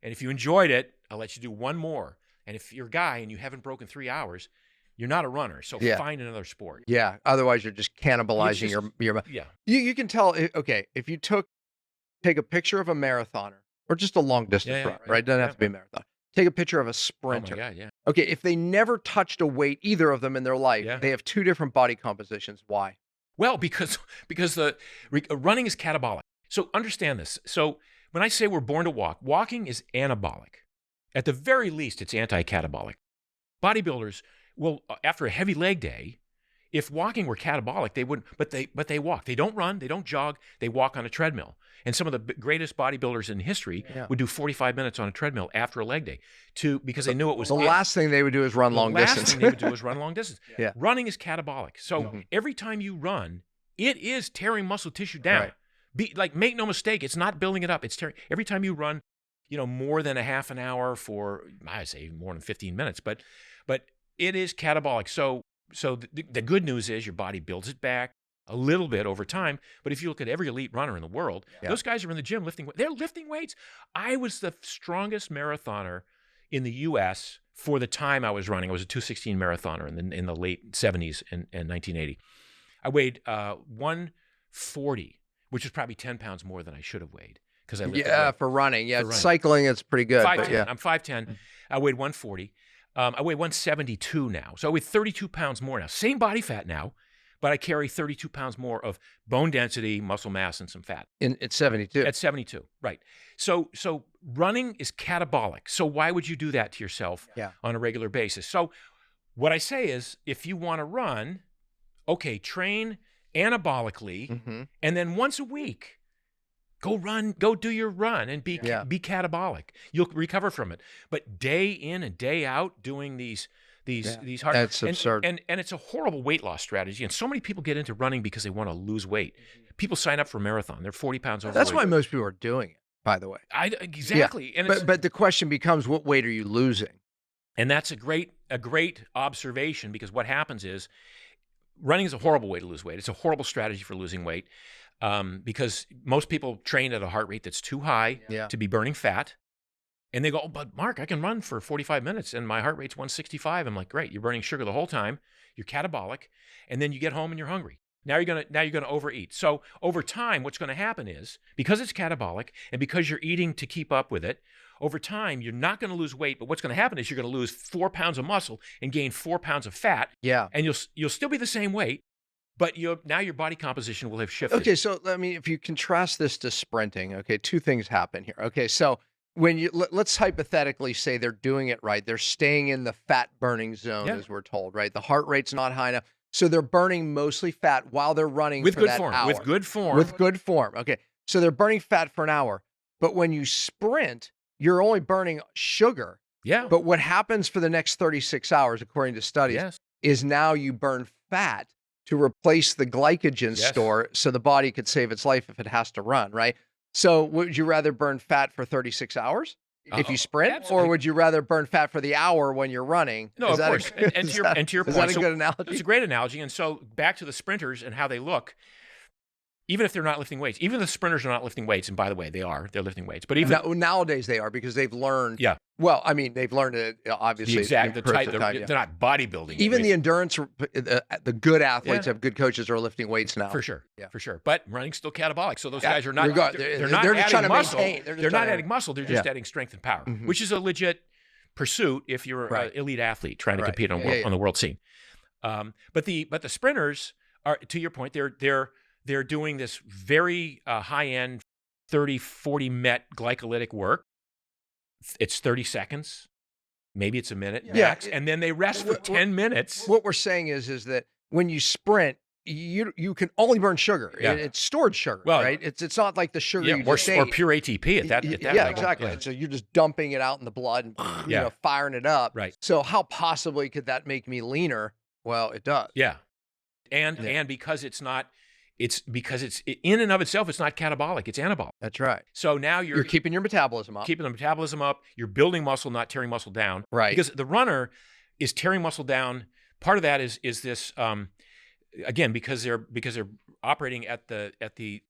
and if you enjoyed it, I'll let you do one more. And if you're a guy and you haven't broken 3 hours, you're not a runner. So find another sport. Yeah. Otherwise, you're just cannibalizing your. Yeah. You can tell. Okay, if you take a picture of a marathoner or just a long distance runner, right? It doesn't have to be a marathon. Take a picture of a sprinter. Oh my God, yeah. Okay, if they never touched a weight, either of them in their life, they have 2 different body compositions. Why? Well, because the running is catabolic. So understand this. So when I say we're born to walk, walking is anabolic. At the very least, it's anti-catabolic. Bodybuilders will, after a heavy leg day, if walking were catabolic, they wouldn't, but they walk. They don't run, they don't jog, they walk on a treadmill. And some of the greatest bodybuilders in history would do 45 minutes on a treadmill after a leg day because they knew it was the last thing they would do is run long distance. The last thing they would do is run long distance. Yeah. Running is catabolic. So every time you run, it is tearing muscle tissue down. Right. Make no mistake, it's not building it up. It's tearing. Every time you run, more than a half an hour for, I'd say more than 15 minutes, but it is catabolic. So the good news is your body builds it back a little bit over time. But if you look at every elite runner in the world, those guys are in the gym lifting. They're lifting weights. I was the strongest marathoner in the U.S. for the time I was running. I was a 2:16 marathoner in the late 70s and 1980. I weighed 140, which is probably 10 pounds more than I should have weighed because I lifted for running. Yeah, cycling it's pretty good. 5'10". I'm 5'10". I weighed 140. I weigh 172 now. So I weigh 32 pounds more now. Same body fat now, but I carry 32 pounds more of bone density, muscle mass, and some fat. At 72. At 72, right. So running is catabolic. So why would you do that to yourself on a regular basis? So what I say is, if you want to run, okay, train anabolically, Mm-hmm. and then once a week, go do your run and be catabolic. You'll recover from it. But day in and day out doing these hard, That's absurd. And it's a horrible weight loss strategy. And so many people get into running because they want to lose weight. People sign up for a marathon. They're 40 pounds overweight. That's why most people are doing it, by the way. Exactly. Yeah. And but the question becomes, what weight are you losing? And that's a great observation, because what happens is running is a horrible way to lose weight. It's a horrible strategy for losing weight, because most people train at a heart rate that's too high to be burning fat. And they go, oh, but Mark, I can run for 45 minutes and my heart rate's 165. I'm like, great, you're burning sugar the whole time. You're catabolic. And then you get home and you're hungry. Now you're gonna overeat. So over time, what's gonna happen is, because it's catabolic and because you're eating to keep up with it, over time, you're not going to lose weight, but what's going to happen is you're going to lose 4 pounds of muscle and gain 4 pounds of fat. Yeah. And you'll still be the same weight, but now your body composition will have shifted. Okay, so if you contrast this to sprinting, okay, two things happen here. Okay, so when let's hypothetically say they're doing it right, they're staying in the fat burning zone, as we're told, right? The heart rate's not high enough, so they're burning mostly fat while they're running with for good that form. hour. With good form. With good form. Okay, so they're burning fat for an hour, but when you sprint, you're only burning sugar. Yeah. But what happens for the next 36 hours, according to studies, is now you burn fat to replace the glycogen store so the body could save its life if it has to run, right? So would you rather burn fat for 36 hours if you sprint, absolutely. or would you rather burn fat for the hour when you're running? No, of course. And to your point, is that a good analogy? It's a great analogy. And so back to the sprinters and how they look. Even if they're not lifting weights, even the sprinters are not lifting weights, and by the way, they're lifting weights. But even nowadays they are, because they've learned. Yeah. Well, I mean, they've learned it obviously. The exact, the type. They're not bodybuilding. Even the endurance, the good athletes have good coaches who are lifting weights now. For sure. Yeah. For sure. But running's still catabolic, so those guys are not. They're just adding trying to muscle. maintain. They're not adding muscle. They're just adding strength and power, which is a legit pursuit if you're an elite athlete trying to compete on the world scene. But the sprinters are, to your point, they're doing this very high-end 30, 40 met glycolytic work. It's 30 seconds. Maybe it's a minute max. And then they rest for 10 minutes. What we're saying is that when you sprint, you can only burn sugar. Yeah. It's stored sugar, right? It's not like the sugar you or just ate. Or pure ATP at that level. Yeah, exactly. Yeah. So you're just dumping it out in the blood and firing it up. Right. So how possibly could that make me leaner? Well, it does. Yeah. And because it's not... It's in and of itself, it's not catabolic, it's anabolic. That's right. So now you're keeping your metabolism up. Keeping the metabolism up. You're building muscle, not tearing muscle down. Right. Because the runner is tearing muscle down. Part of that is this again, because they're operating at the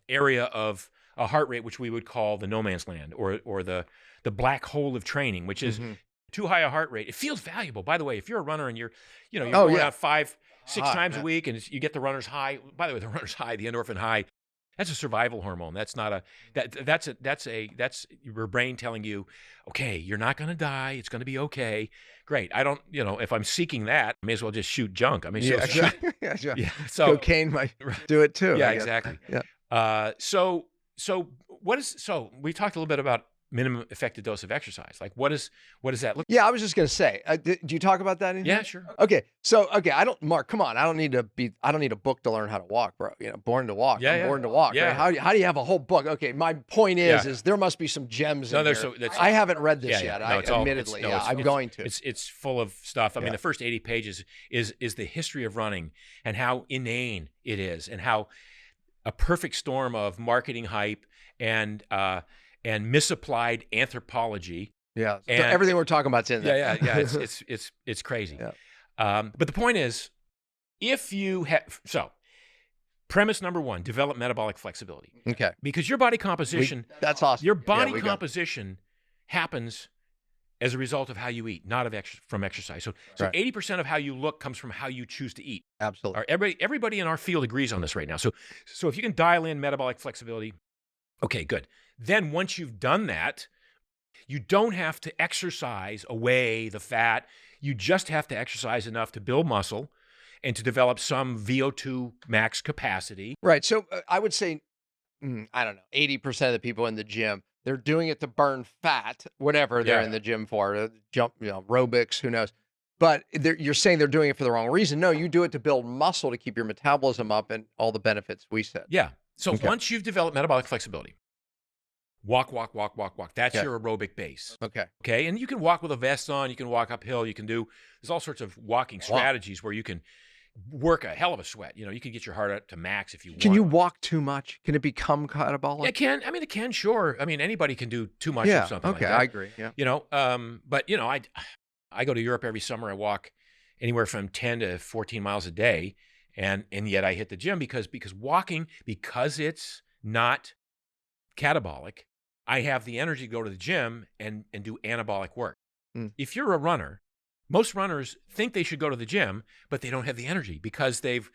area of a heart rate which we would call the no man's land, or the black hole of training, which is too high a heart rate. It feels valuable. By the way, if you're a runner and you're going out 6 times a week, and you get the runner's high. By the way, the runner's high, the endorphin high, that's a survival hormone. That's not that's your brain telling you, okay, you're not going to die. It's going to be okay. Great. I don't, if I'm seeking that, I may as well just shoot junk. I mean, so cocaine might do it too. Yeah, exactly. Yeah. So we talked a little bit about minimum effective dose of exercise. Like what does that look? Yeah, I was just going to say, do you talk about that in here? Yeah, sure. Okay. So, Mark, come on. I don't need a book to learn how to walk, bro. Born to walk. I'm born to walk. Yeah. Right? How do you have a whole book? Okay. My point is there must be some gems in here. I haven't read this yet. No, Admittedly, I'm going to. It's full of stuff. I mean, the first 80 pages is the history of running and how inane it is, and how a perfect storm of marketing hype and misapplied anthropology. Yeah, so everything we're talking about's in there. Yeah. It's crazy. Yeah. But the point is, if you have premise number 1, develop metabolic flexibility. Okay. Because your body composition, that's awesome. Your body composition happens as a result of how you eat, not from exercise. So 80% of how you look comes from how you choose to eat. Absolutely. Everybody in our field agrees on this right now. So if you can dial in metabolic flexibility, okay, good. Then once you've done that, you don't have to exercise away the fat. You just have to exercise enough to build muscle and to develop some VO2 max capacity. Right. So I would say, I don't know, 80% of the people in the gym, they're doing it to burn fat, whatever they're in the gym for, jump, aerobics, who knows. But you're saying they're doing it for the wrong reason. No, you do it to build muscle to keep your metabolism up and all the benefits we said. Yeah. So once you've developed metabolic flexibility, walk. That's Okay. your aerobic base. Okay. Okay. And you can walk with a vest on, you can walk uphill, there's all sorts of walking strategies where you can work a hell of a sweat. You can get your heart up to max if you want. Can you walk too much? Can it become catabolic? Yeah, it can. I mean, it can, sure. I mean, anybody can do too much of something like that. I agree. Yeah. But I go to Europe every summer. I walk anywhere from 10 to 14 miles a day. And yet I hit the gym because walking, because it's not catabolic, I have the energy to go to the gym and do anabolic work. If you're a runner, most runners think they should go to the gym, but they don't have the energy because they've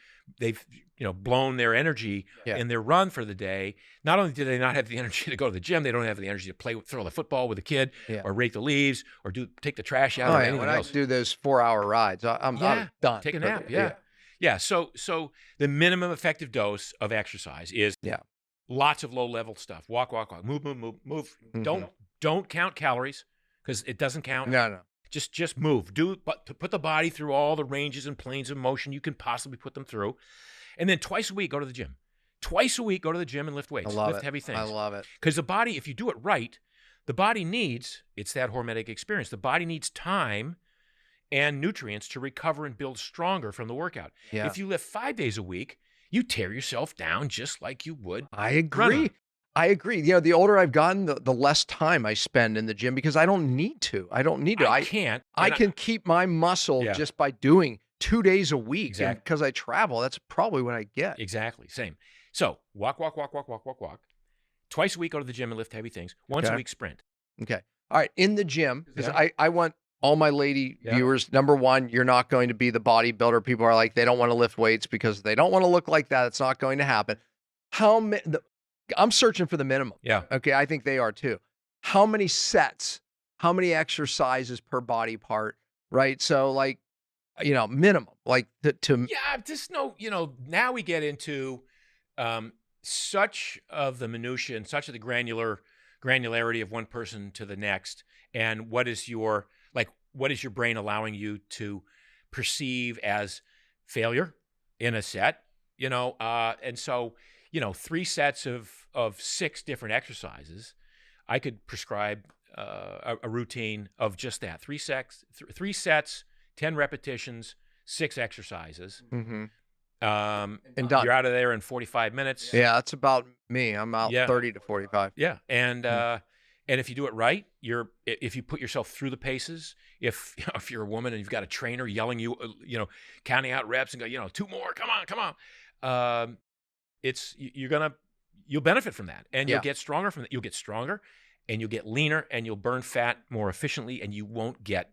blown their energy in their run for the day. Not only do they not have the energy to go to the gym, they don't have the energy to throw the football with a kid or rake the leaves or take the trash out or anything when else. I do those 4-hour rides, I'm done. Take a nap. Yeah. So the minimum effective dose of exercise is lots of low level stuff. Walk, move. Mm-hmm. Don't count calories because it doesn't count. No. Just move. But to put the body through all the ranges and planes of motion you can possibly put them through. And then twice a week, go to the gym. Twice a week, go to the gym and lift weights. Lift heavy things. I love it. Because the body, if you do it right, the body needs, it's that hormetic experience. The body needs time and nutrients to recover and build stronger from the workout. Yeah. If you lift 5 days a week, you tear yourself down just like you would. I agree. The older I've gotten, the less time I spend in the gym because I don't need to. I can't. I can keep my muscle just by doing 2 days a week. Exactly. Because I travel, that's probably what I get. Exactly. Same. So walk. Twice a week, go to the gym and lift heavy things. Once a week, sprint. Okay. All right. In the gym, because I want all my lady viewers, number one, you're not going to be the bodybuilder. People are like, they don't want to lift weights because they don't want to look like that. It's not going to happen. I'm searching for the minimum. Yeah. Okay. I think they are too. How many sets, how many exercises per body part, right? So minimum, now we get into such of the minutia and such of the granularity of one person to the next. And what is your brain allowing you to perceive as failure in a set, and so, 3 sets of 6 different exercises, I could prescribe a routine of just that. 3 sets, 10 repetitions, 6 exercises. Mm-hmm. And done. You're out of there in 45 minutes. Yeah, that's about me. I'm out 30 to 45. Yeah, and if you do it right, if you put yourself through the paces, if you're a woman and you've got a trainer yelling counting out reps and go, 2 more, come on. You'll benefit from that, and you'll get stronger from that. You'll get stronger, and you'll get leaner, and you'll burn fat more efficiently, and you won't get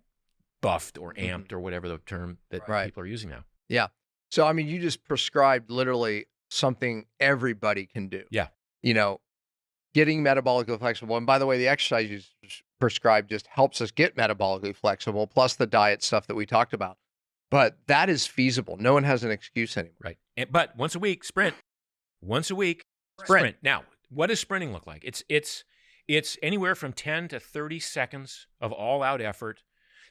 buffed or amped or whatever the term that people are using now. Yeah. So, you just prescribed literally something everybody can do. Yeah. Getting metabolically flexible. And by the way, the exercise you prescribed just helps us get metabolically flexible, plus the diet stuff that we talked about. But that is feasible. No one has an excuse anymore. Right. But once a week, sprint. Once a week, sprint. Now, what does sprinting look like? It's anywhere from 10 to 30 seconds of all-out effort.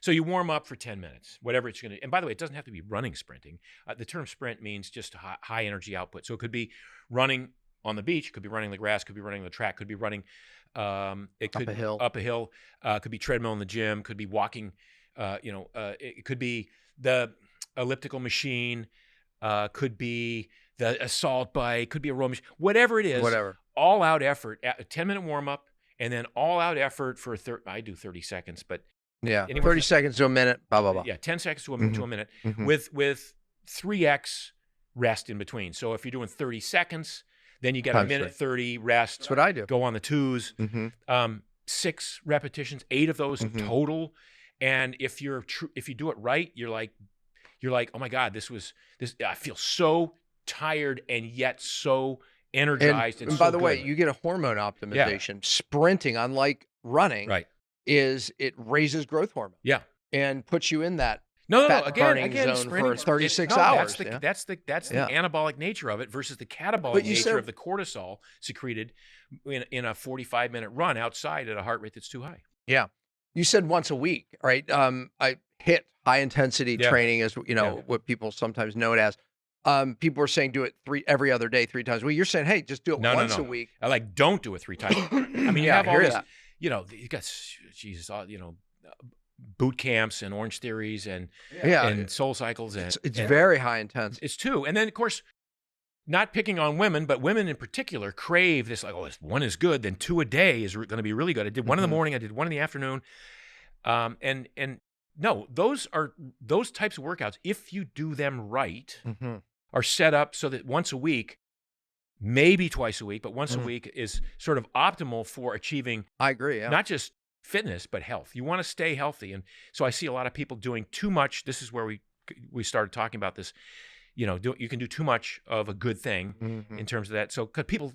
So you warm up for 10 minutes, whatever it's going to. And by the way, it doesn't have to be running sprinting. The term sprint means just high energy output. So it could be running on the beach, could be running the grass, could be running the track, could be running up a hill, could be treadmill in the gym, could be walking. It could be the elliptical machine, could be the assault bike, could be a row machine, whatever it is. Whatever. All out effort, a 10-minute warm up, and then all out effort for I do 30 seconds, but. Yeah, 30 seconds to a minute, blah, blah, blah. Yeah, 10 seconds to a minute with 3x rest in between. So if you're doing 30 seconds, then you get a minute 30 rest. That's what I do. Go on the 2s. 6 repetitions, 8 of those total. And if you do it right, you're like, oh my God, this. I feel so tired and yet so energized. And by the way, you get a hormone optimization. Sprinting, unlike running, it raises growth hormone. Yeah. And puts you in that again, zone for 36 hours. That's the anabolic nature of it versus the catabolic nature of the cortisol secreted in a 45-minute run outside at a heart rate that's too high. Yeah. You said once a week, right? I hit high intensity training as what people sometimes know it as. People are saying do it every other day, 3 times a week. You're saying, hey, just do it once a week. I like don't do it 3 times. I mean, you have all these, you got Jesus, boot camps and Orange Theories and Soul Cycles, and it's very high intense. It's 2, and then of course, not picking on women, but women in particular crave this, like, oh, if 1 is good, then 2 a day is going to be really good. I did 1 in the morning, I did 1 in the afternoon, and no, those types of workouts, if you do them right, are set up so that once a week, maybe twice a week, but once a week is sort of optimal for achieving. I agree. Yeah. Not just fitness, but health. You want to stay healthy, and so I see a lot of people doing too much. This is where we started talking about this. You can do too much of a good thing in terms of that. So, because people,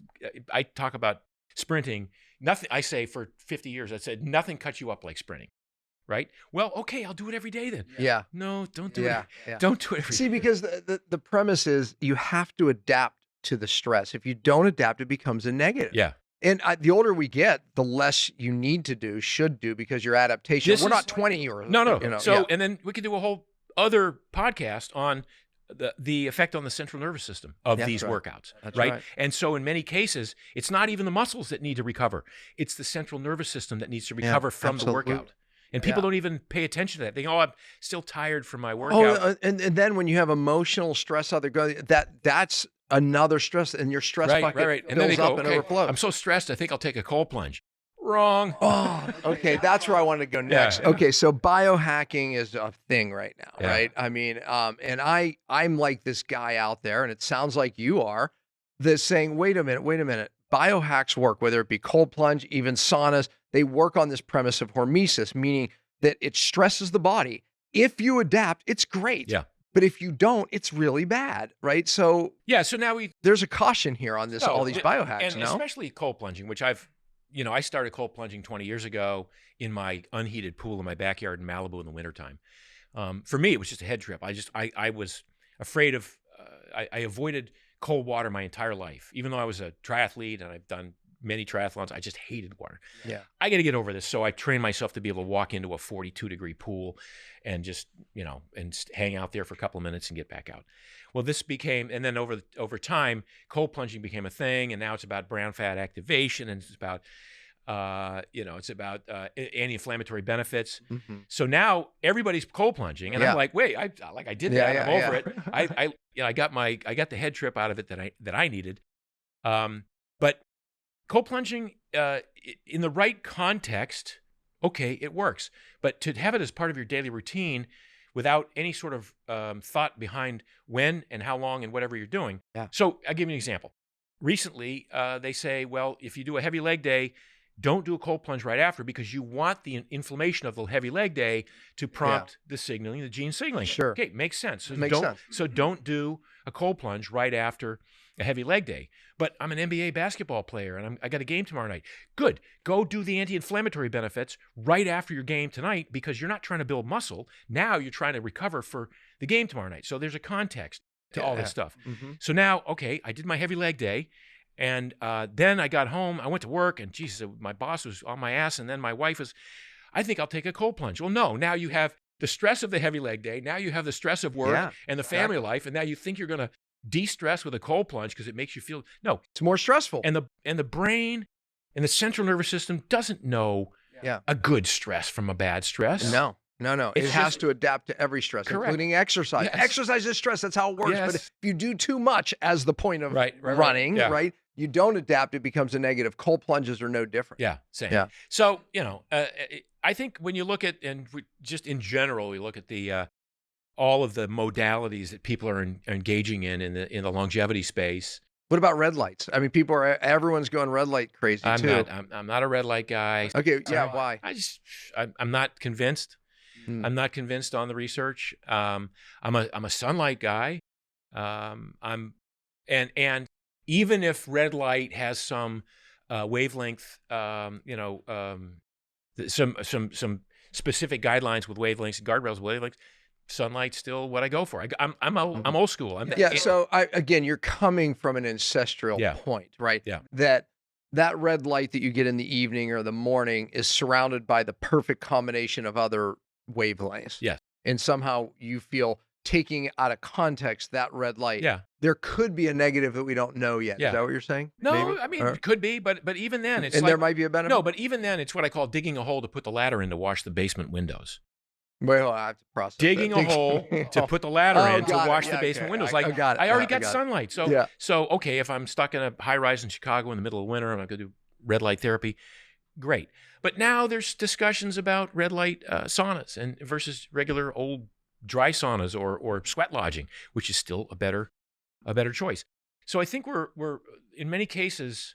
I talk about sprinting. Nothing. I say for 50 years, I said nothing cuts you up like sprinting. Right? Well, okay, I'll do it every day then. Yeah. No, don't do it. Yeah. Don't do it every day. See, because the premise is you have to adapt to the stress. If you don't adapt, it becomes a negative. Yeah. And the older we get, the less you need to do, should do, because your adaptation. We're not 20 or no. So, and then we could do a whole other podcast on the effect on the central nervous system of these workouts, right? And so in many cases, it's not even the muscles that need to recover. It's the central nervous system that needs to recover from the workout. And people don't even pay attention to that. They go, oh, I'm still tired from my workout. Oh, and then when you have emotional stress out there, that's another stress, and your stress bucket and then they fills go, up and overflows. I'm so stressed, I think I'll take a cold plunge. Wrong. Oh, okay. That's where I wanted to go next. Okay, so biohacking is a thing right now, right? I mean, and I'm like this guy out there, and it sounds like you are, that's saying, wait a minute. Biohacks work, whether it be cold plunge, even saunas, they work on this premise of hormesis, meaning that it stresses the body. If you adapt, it's great. Yeah. But if you don't, it's really bad, right? So so now there's a caution here on this, all these biohacks, and especially cold plunging, which I started cold plunging 20 years ago in my unheated pool in my backyard in Malibu in the wintertime. For me, it was just a head trip. I was afraid of, I avoided cold water my entire life. Even though I was a triathlete and I've done many triathlons, I just hated water. Yeah. I got to get over this. So I trained myself to be able to walk into a 42-degree pool and just, and hang out there for a couple of minutes and get back out. Well, this became, and then over time, cold plunging became a thing, and now it's about brown fat activation, and it's about, anti-inflammatory benefits. So now everybody's cold plunging, and I'm like, wait, I did that. I'm over it. I got the head trip out of it that I needed. But cold plunging in the right context, okay, it works. But to have it as part of your daily routine without any sort of thought behind when and how long and whatever you're doing. Yeah. So I'll give you an example. Recently, they say, well, if you do a heavy leg day, don't do a cold plunge right after, because you want the inflammation of the heavy leg day to prompt the signaling, the gene signaling. Sure. Okay, makes sense. So don't do a cold plunge right after a heavy leg day. But I'm an NBA basketball player, and I got a game tomorrow night. Good. Go do the anti-inflammatory benefits right after your game tonight, because you're not trying to build muscle. Now you're trying to recover for the game tomorrow night. So there's a context to all this stuff. So now, okay, I did my heavy leg day. And then I got home, I went to work, and Jesus, my boss was on my ass, and then my wife was, I think I'll take a cold plunge. Well, no, now you have the stress of the heavy leg day, now you have the stress of work and the family life, and now you think you're going to de-stress with a cold plunge because it makes you feel, no. It's more stressful. And the brain and the central nervous system doesn't know a good stress from a bad stress. No. It has to adapt to every stress, including exercise. Yes. Exercise is stress. That's how it works. Yes. But if you do too much as the point of running, right? You don't adapt, it becomes a negative. Cold plunges are no different. Yeah, same. Yeah. So, I think when you look at, and just in general, we look at the all of the modalities that people are engaging in the longevity space. What about red lights? I mean, everyone's going red light crazy too. I'm not a red light guy. Okay, why? I'm not convinced. I'm not convinced on the research. I'm a sunlight guy. And even if red light has some wavelength, some specific guidelines with wavelengths and guardrails with wavelengths, sunlight's still what I go for. I'm old school. So again, you're coming from an ancestral point, right? Yeah. That that red light that you get in the evening or the morning is surrounded by the perfect combination of other wavelengths. Yes. And somehow you feel taking out of context that red light. Yeah. There could be a negative that we don't know yet. Yeah. Is that what you're saying? No, Maybe? I mean, it could be, but even then, it's and like, there might be a benefit. no, but even then, it's what I call digging a hole to put the ladder in to wash the basement windows. Well, I have to process Digging that. a hole to put the ladder in to wash the basement windows. Like, I already got sunlight. So okay, if I'm stuck in a high rise in Chicago in the middle of winter, I'm going to do red light therapy. Great. But now there's discussions about red light saunas and versus regular old dry saunas or sweat lodging, which is still a better choice. So I think we're in many cases,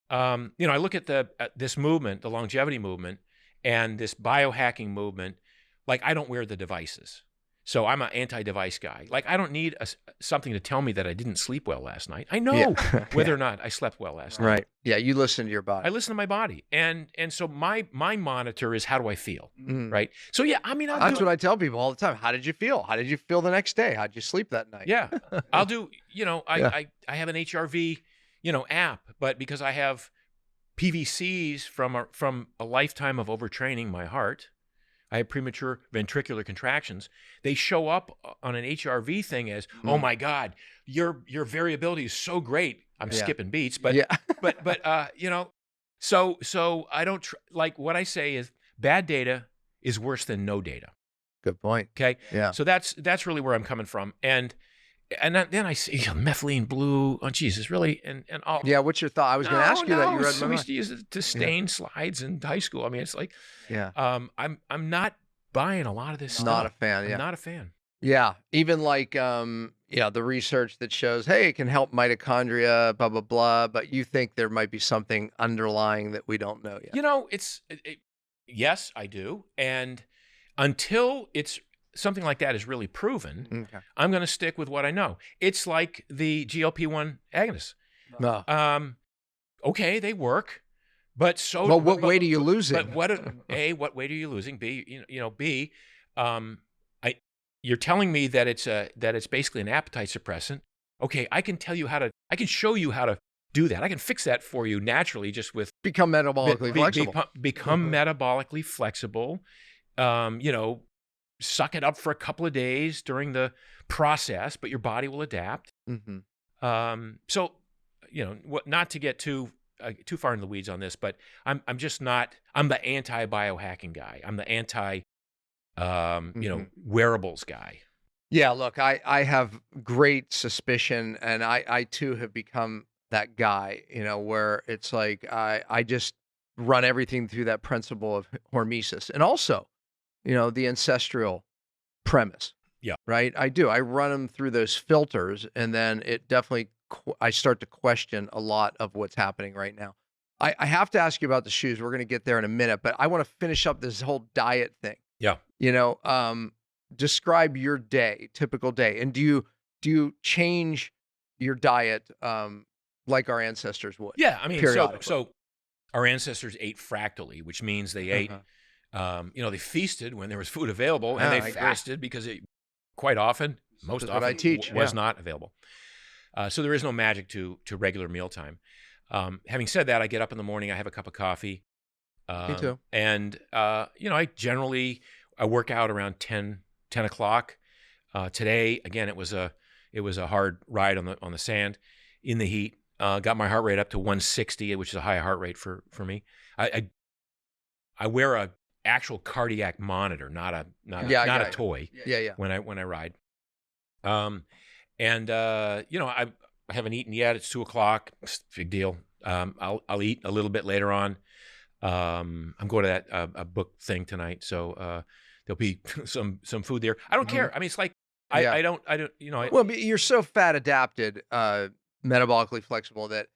I look at this movement, the longevity movement, and this biohacking movement. Like, I don't wear the devices. So I'm an anti-device guy. Like, I don't need something to tell me that I didn't sleep well last night. I know whether or not I slept well last night. Right. Yeah, you listen to your body. I listen to my body. And so my monitor is how do I feel, right? So, yeah, I mean, that's what I tell people all the time. How did you feel? How did you feel the next day? How did you sleep that night? Yeah. I'll do, I have an HRV, app, but because I have PVCs from a lifetime of overtraining my heart, I have premature ventricular contractions. They show up on an HRV thing as, oh my God, your variability is so great. I'm skipping beats, but so I don't like what I say is bad data is worse than no data. Good point. Okay. Yeah. So that's really where I'm coming from, and then I see methylene blue. Oh Jesus, really? And all. Yeah. What's your thought? I was going to ask you that. You read we used to use it to stain slides in high school. I mean, it's like, I'm not buying a lot of this stuff. Not a fan. I'm not a fan. Yeah. Even like, the research that shows, hey, it can help mitochondria, blah, blah, blah. But you think there might be something underlying that we don't know yet. Yes, I do. And until it's something like that is really proven, I'm going to stick with what I know. It's like the GLP-1 agonists. No. Okay, they work. But so, well, what weight are you losing? But what weight are you losing? B, B, you're telling me that it's basically an appetite suppressant. Okay, I can show you how to do that. I can fix that for you naturally, just with become metabolically flexible. Become metabolically flexible. Suck it up for a couple of days during the process, but your body will adapt. So, not to get too far in the weeds on this, but I'm the anti-biohacking guy. I'm the anti, wearables guy. Yeah, look, I have great suspicion, and I too have become that guy, where it's like, I just run everything through that principle of hormesis. And also, the ancestral premise. Yeah. Right. I do. I run them through those filters, and then it definitely, I start to question a lot of what's happening right now. I have to ask you about the shoes. We're going to get there in a minute, but I want to finish up this whole diet thing. Yeah. Describe your day, typical day. And do you change your diet like our ancestors would? Yeah. I mean, so our ancestors ate fractally, which means they ate, they feasted when there was food available, and they fasted because it quite often, most often, I teach. was not available. So there is no magic to regular mealtime. Having said that, I get up in the morning, I have a cup of coffee. Me too. And, I work out around 10 o'clock. Today, again, it was a hard ride on the sand in the heat. Got my heart rate up to 160, which is a high heart rate for me. I wear a actual cardiac monitor, not a toy. Yeah. When I ride. I haven't eaten yet. It's 2:00. Big deal. I'll eat a little bit later on. I'm going to that a book thing tonight, so there'll be some food there. I don't care. I mean, it's like I don't. Well, but you're so fat adapted, metabolically flexible that,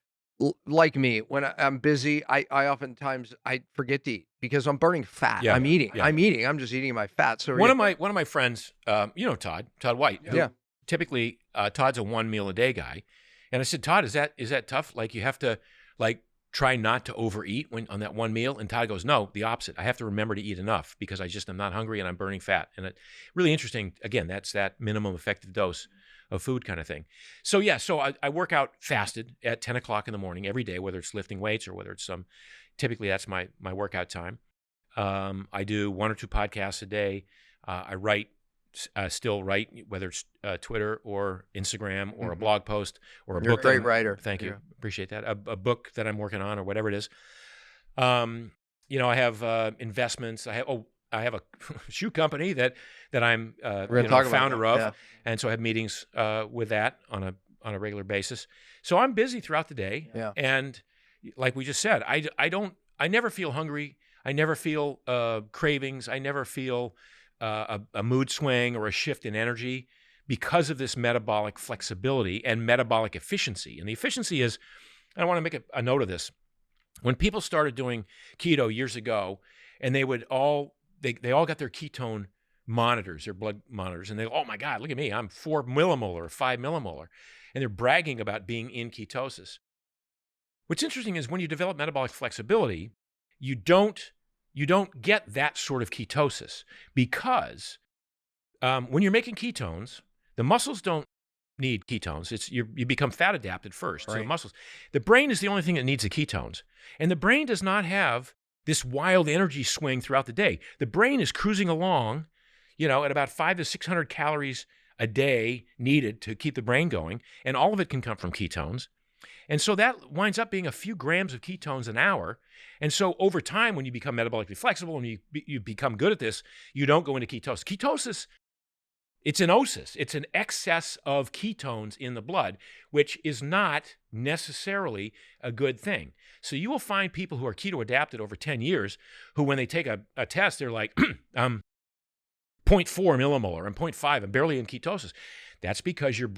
like me, when I'm busy, I oftentimes I forget to eat because I'm burning fat. Yeah. I'm eating. Yeah. I'm just eating my fat. So one of my friends, Todd White. Yeah. Typically, Todd's a 1 meal a day guy, and I said, Todd, is that tough? Like, you have to try not to overeat on that one meal? And Todd goes, no, the opposite. I have to remember to eat enough because I just am not hungry and I'm burning fat. And really interesting. Again, that's that minimum effective dose of food kind of thing. So yeah, so I work out fasted at 10 o'clock in the morning every day, whether it's lifting weights or whether it's typically that's my workout time. I do 1 or 2 podcasts a day. I still write, whether it's Twitter or Instagram or a blog post or a You're book. a great writer. Thank you. Appreciate that. A book that I'm working on or whatever it is. I have investments. I have a shoe company that I'm founder of. Yeah. And so I have meetings with that on a regular basis. So I'm busy throughout the day. Yeah. And like we just said, I never feel hungry. I never feel cravings. I never feel a mood swing or a shift in energy because of this metabolic flexibility and metabolic efficiency. And the efficiency is, I want to make a note of this. When people started doing keto years ago, and they all got their ketone monitors, their blood monitors, and oh my God, look at me, I'm 4 millimolar or 5 millimolar. And they're bragging about being in ketosis. What's interesting is when you develop metabolic flexibility, you don't get that sort of ketosis because when you're making ketones, the muscles don't need ketones. You become fat adapted first. Right. So the muscles, the brain is the only thing that needs the ketones. And the brain does not have this wild energy swing throughout the day. The brain is cruising along, at about 500 to 600 calories a day needed to keep the brain going. And all of it can come from ketones. And so that winds up being a few grams of ketones an hour. And so over time, when you become metabolically flexible and you become good at this, you don't go into ketosis. Ketosis, it's an osis. It's an excess of ketones in the blood, which is not necessarily a good thing. So you will find people who are keto adapted over 10 years who, when they take a test, they're like, 0.4 millimolar, I'm 0.5, I'm barely in ketosis. That's because your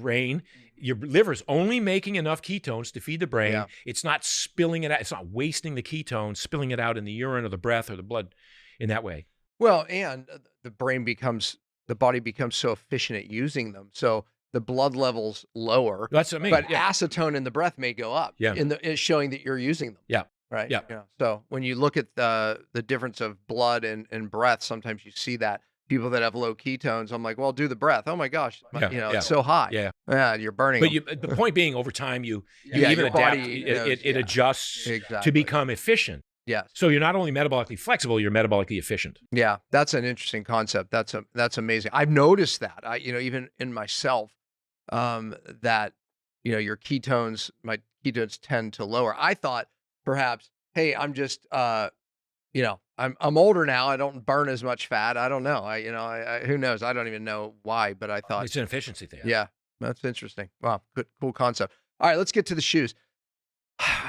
liver's only making enough ketones to feed the brain. Yeah. It's not spilling it out. It's not wasting the ketones, spilling it out in the urine or the breath or the blood in that way. Well, and the body becomes so efficient at using them. So the blood levels lower. That's what I mean. But acetone in the breath may go up. Yeah. It's showing that you're using them. Yeah. Right. Yeah. So when you look at the difference of blood and breath, sometimes you see that. People that have low ketones, I'm like, well, do the breath. Oh my gosh, it's so high. Yeah, you're burning. But the point being, over time, you even adapt. It adjusts to become efficient. Yeah. So you're not only metabolically flexible, you're metabolically efficient. Yeah, that's an interesting concept. That's amazing. I've noticed that. Even in myself, that your ketones, my ketones tend to lower. I thought perhaps, hey, I'm just I'm older now. I don't burn as much fat. I don't know. Who knows? I don't even know why, but I thought it's an efficiency thing. Yeah, that's interesting. Wow, good, cool concept. All right, let's get to the shoes.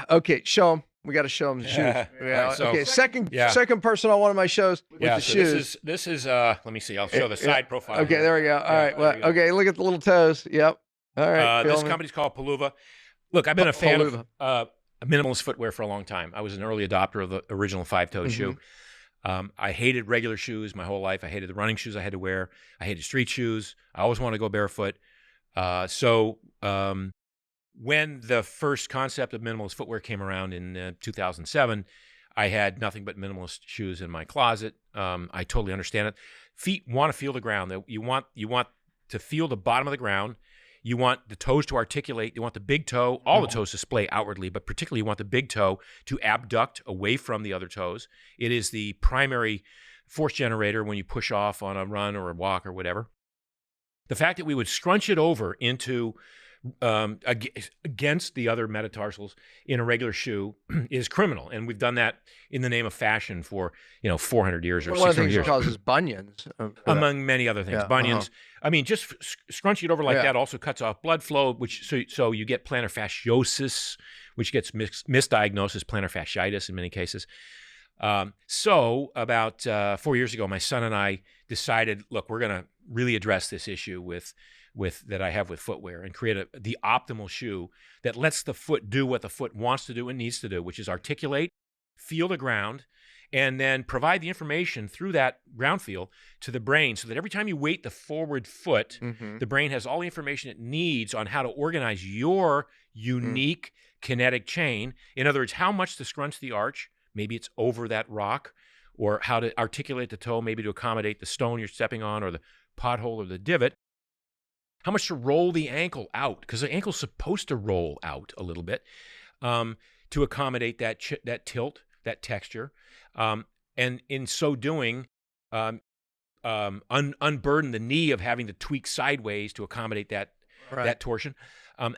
Okay, show them. We got to show them the shoes. Yeah. So, okay, second person on one of my shows with the shoes. This is let me see. I'll show the side profile. Okay, there we go. All right. Well, okay, look at the little toes. Yep. All right. This company's called Palooza. Look, I've been a fan of minimalist footwear for a long time. I was an early adopter of the original 5-toe shoe. I hated regular shoes my whole life. I hated the running shoes I had to wear. I hated street shoes. I always wanted to go barefoot. So when the first concept of minimalist footwear came around in 2007, I had nothing but minimalist shoes in my closet. I totally understand it. Feet want to feel the ground. You want to feel the bottom of the ground. You want the toes to articulate. You want the big toe, all the toes to splay outwardly, but particularly you want the big toe to abduct away from the other toes. It is the primary force generator when you push off on a run or a walk or whatever. The fact that we would scrunch it over into against the other metatarsals in a regular shoe is criminal, and we've done that in the name of fashion for 400 years or 600 years. One of the things that causes bunions, among many other things. Bunions. I mean, just scrunching it over like that also cuts off blood flow, so you get plantar fasciosis, which gets misdiagnosed as plantar fasciitis in many cases. So about 4 years ago, my son and I decided, look, we're going to really address this issue with that I have with footwear and create the optimal shoe that lets the foot do what the foot wants to do and needs to do, which is articulate, feel the ground, and then provide the information through that ground feel to the brain so that every time you weight the forward foot, the brain has all the information it needs on how to organize your unique kinetic chain. In other words, how much to scrunch the arch, maybe it's over that rock, or how to articulate the toe, maybe to accommodate the stone you're stepping on or the pothole or the divot. how much to roll the ankle out, because the ankle's supposed to roll out a little bit to accommodate that tilt, that texture. And in so doing, unburden the knee of having to tweak sideways to accommodate that torsion.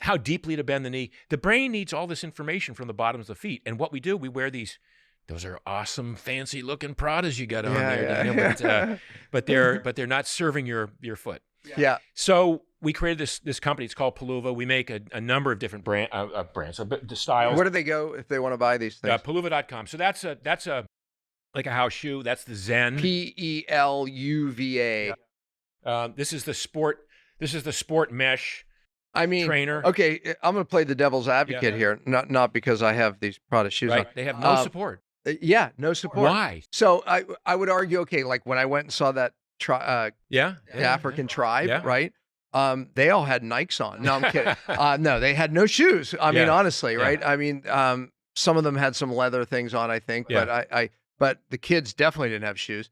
How deeply to bend the knee. The brain needs all this information from the bottoms of the feet. And what we do, we wear these. Those are awesome, fancy-looking Pradas you got on there, Daniel, but they're not serving your foot. Yeah. So we created this company. It's called Palooza. We make a number of different brands, the styles. Where do they go if they want to buy these things? Palooza.com. So that's a like a house shoe. That's the Zen. Peluva. This is the sport mesh. Trainer. Okay, I'm going to play the devil's advocate here. Not because I have these Prada shoes on. They have no support. Yeah, no support. Why? So I would argue, okay, like when I went and saw that African tribe, right? They all had Nikes on. No, I'm kidding. No, they had no shoes. I mean, honestly, right? I mean, some of them had some leather things on, I think, but the kids definitely didn't have shoes,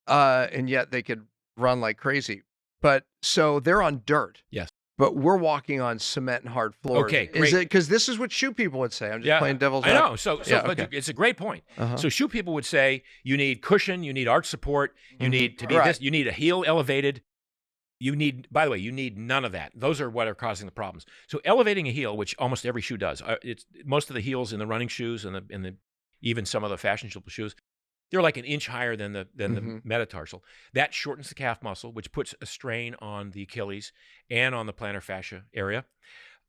and yet they could run like crazy. But so they're on dirt. Yes. But we're walking on cement and hard floors. Okay, great. Is it because this is what shoe people would say? I'm just playing devil's advocate. I know. So but it's a great point. So shoe people would say you need cushion, you need arch support, you need to be this, you need a heel elevated. By the way, you need none of that. Those are what are causing the problems. So elevating a heel, which almost every shoe does, it's most of the heels in the running shoes and the even some of the fashionable shoes, they're like an inch higher than the metatarsal. That shortens the calf muscle, which puts a strain on the Achilles and on the plantar fascia area.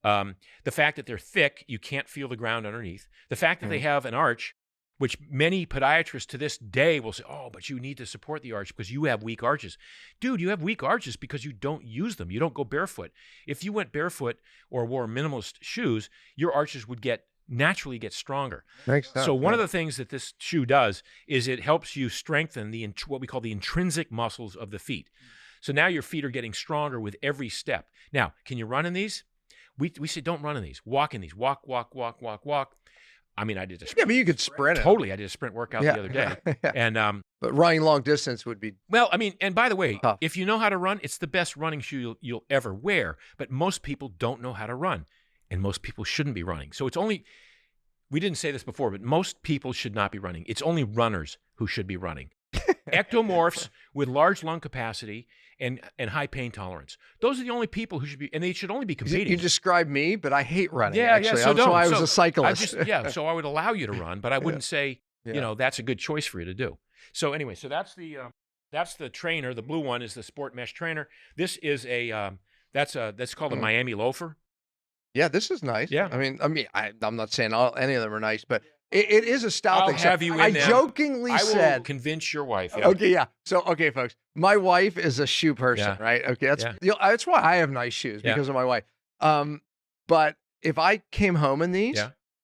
The fact that they're thick, you can't feel the ground underneath. The fact that they have an arch, which many podiatrists to this day will say, oh, but you need to support the arch because you have weak arches. Dude, you have weak arches because you don't use them. You don't go barefoot. If you went barefoot or wore minimalist shoes, your arches would naturally get stronger. Makes sense. So one of the things that this shoe does is it helps you strengthen what we call the intrinsic muscles of the feet. So now your feet are getting stronger with every step. Now, can you run in these? We say don't run in these. Walk in these. Walk. I mean, I did a sprint. Yeah, but you could sprint. Totally. I did a sprint workout the other day. And but running long distance would be well, I mean, and by the way, tough. If you know how to run, it's the best running shoe you'll ever wear. But most people don't know how to run. And most people shouldn't be running. So it's only, we didn't say this before, but most people should not be running. It's only runners who should be running. Ectomorphs with large lung capacity and high pain tolerance. Those are the only people who should be, and they should only be competing. You describe me, but I hate running. Yeah, actually. So That's why I was a cyclist. So I would allow you to run, but I wouldn't say, that's a good choice for you to do. So anyway, so that's the trainer. The blue one is the sport mesh trainer. This is that's called a Miami loafer. Yeah, this is nice. Yeah. I'm not saying any of them are nice, but it is a style thing. I'll have you in I them. Jokingly said. I will convince your wife. Yeah. Okay, yeah. So, okay, folks, my wife is a shoe person, right? Okay, that's why I have nice shoes, because of my wife. But if I came home in these,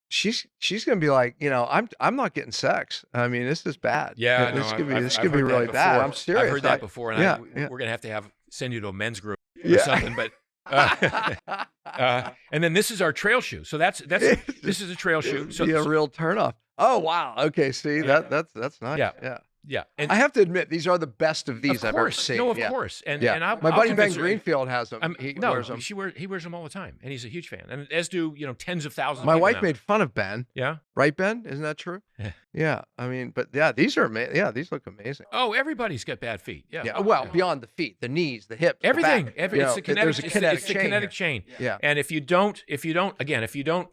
she's gonna be like, I'm not getting sex. I mean, this is bad. Yeah, this could be really bad. I'm serious. I've heard that before, and we're gonna have to send you to a men's group or something, but. And then this is our trail shoe. So this is a trail shoe. So a real turnoff. Oh wow. Okay. See that's nice. Yeah. And I have to admit these are the best of these I've ever seen. No, of course. And my buddy Ben Greenfield has them. He wears them. He wears them all the time, and he's a huge fan. And as do tens of thousands. My of wife now. made fun of Ben. Yeah. Right, Ben? Isn't that true? Yeah. I mean, but these are amazing. Yeah, these look amazing. Oh, everybody's got bad feet. Yeah. Well, beyond the feet, the knees, the hips, everything. The back. It's a kinetic. It's a kinetic chain. Yeah. And if you don't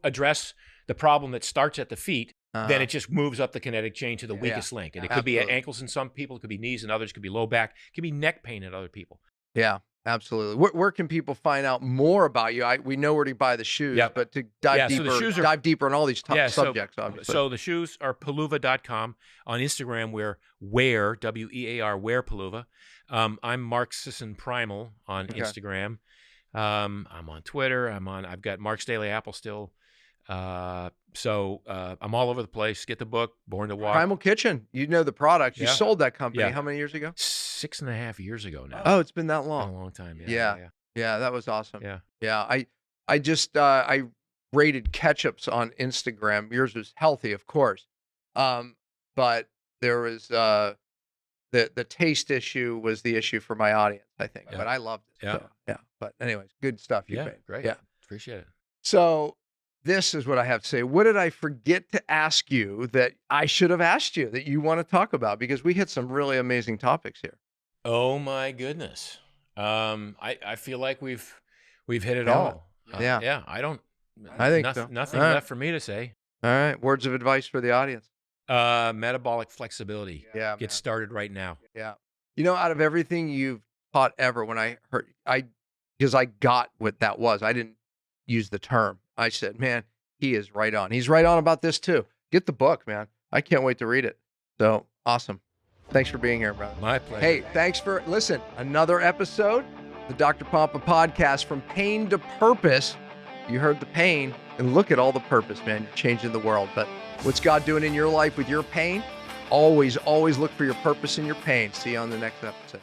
address the problem that starts at the feet, then it just moves up the kinetic chain to the weakest link. And it could be ankles in some people, it could be knees in others, it could be low back, it could be neck pain in other people. Yeah, absolutely. Where can people find out more about you? We know where to buy the shoes, but to dive deeper, dive deeper on all these subjects, obviously. So the shoes are Palooza.com. On Instagram, we're Wear, W-E-A-R, Wear Palooza. I'm Mark Sisson Primal on Instagram. I'm on Twitter. I've got Mark's Daily Apple still. So I'm all over the place. Get the book, Born to Walk. Primal Kitchen. You know the product. You sold that company how many years ago? 6.5 years ago now. Oh, it's been that long. A long time. Yeah, that was awesome. Yeah. I just I rated ketchups on Instagram. Yours was healthy, of course. But there was the taste issue was the issue for my audience, I think. Yeah. But I loved it. Yeah. So, yeah. But anyways, good stuff you Yeah, made. great. Yeah. Appreciate it. So this is what I have to say. What did I forget to ask you that I should have asked you that you want to talk about? Because we hit some really amazing topics here. Oh my goodness. I feel like we've hit it Yeah. all. Yeah. Yeah. I think so. Nothing All right. left for me to say. All right. Words of advice for the audience. Metabolic flexibility. Yeah. Get started right now. Yeah. You know, out of everything you've taught ever, when I heard, because I got what that was, I didn't use the term. I said, man, he is right on. He's right on about this too. Get the book, man. I can't wait to read it. So awesome. Thanks for being here, brother. My pleasure. Hey, thanks for, listen, another episode, the Dr. Pompa Podcast, From Pain to Purpose. You heard the pain, and look at all the purpose, man. You're changing the world. But what's God doing in your life with your pain? Always, always look for your purpose in your pain. See you on the next episode.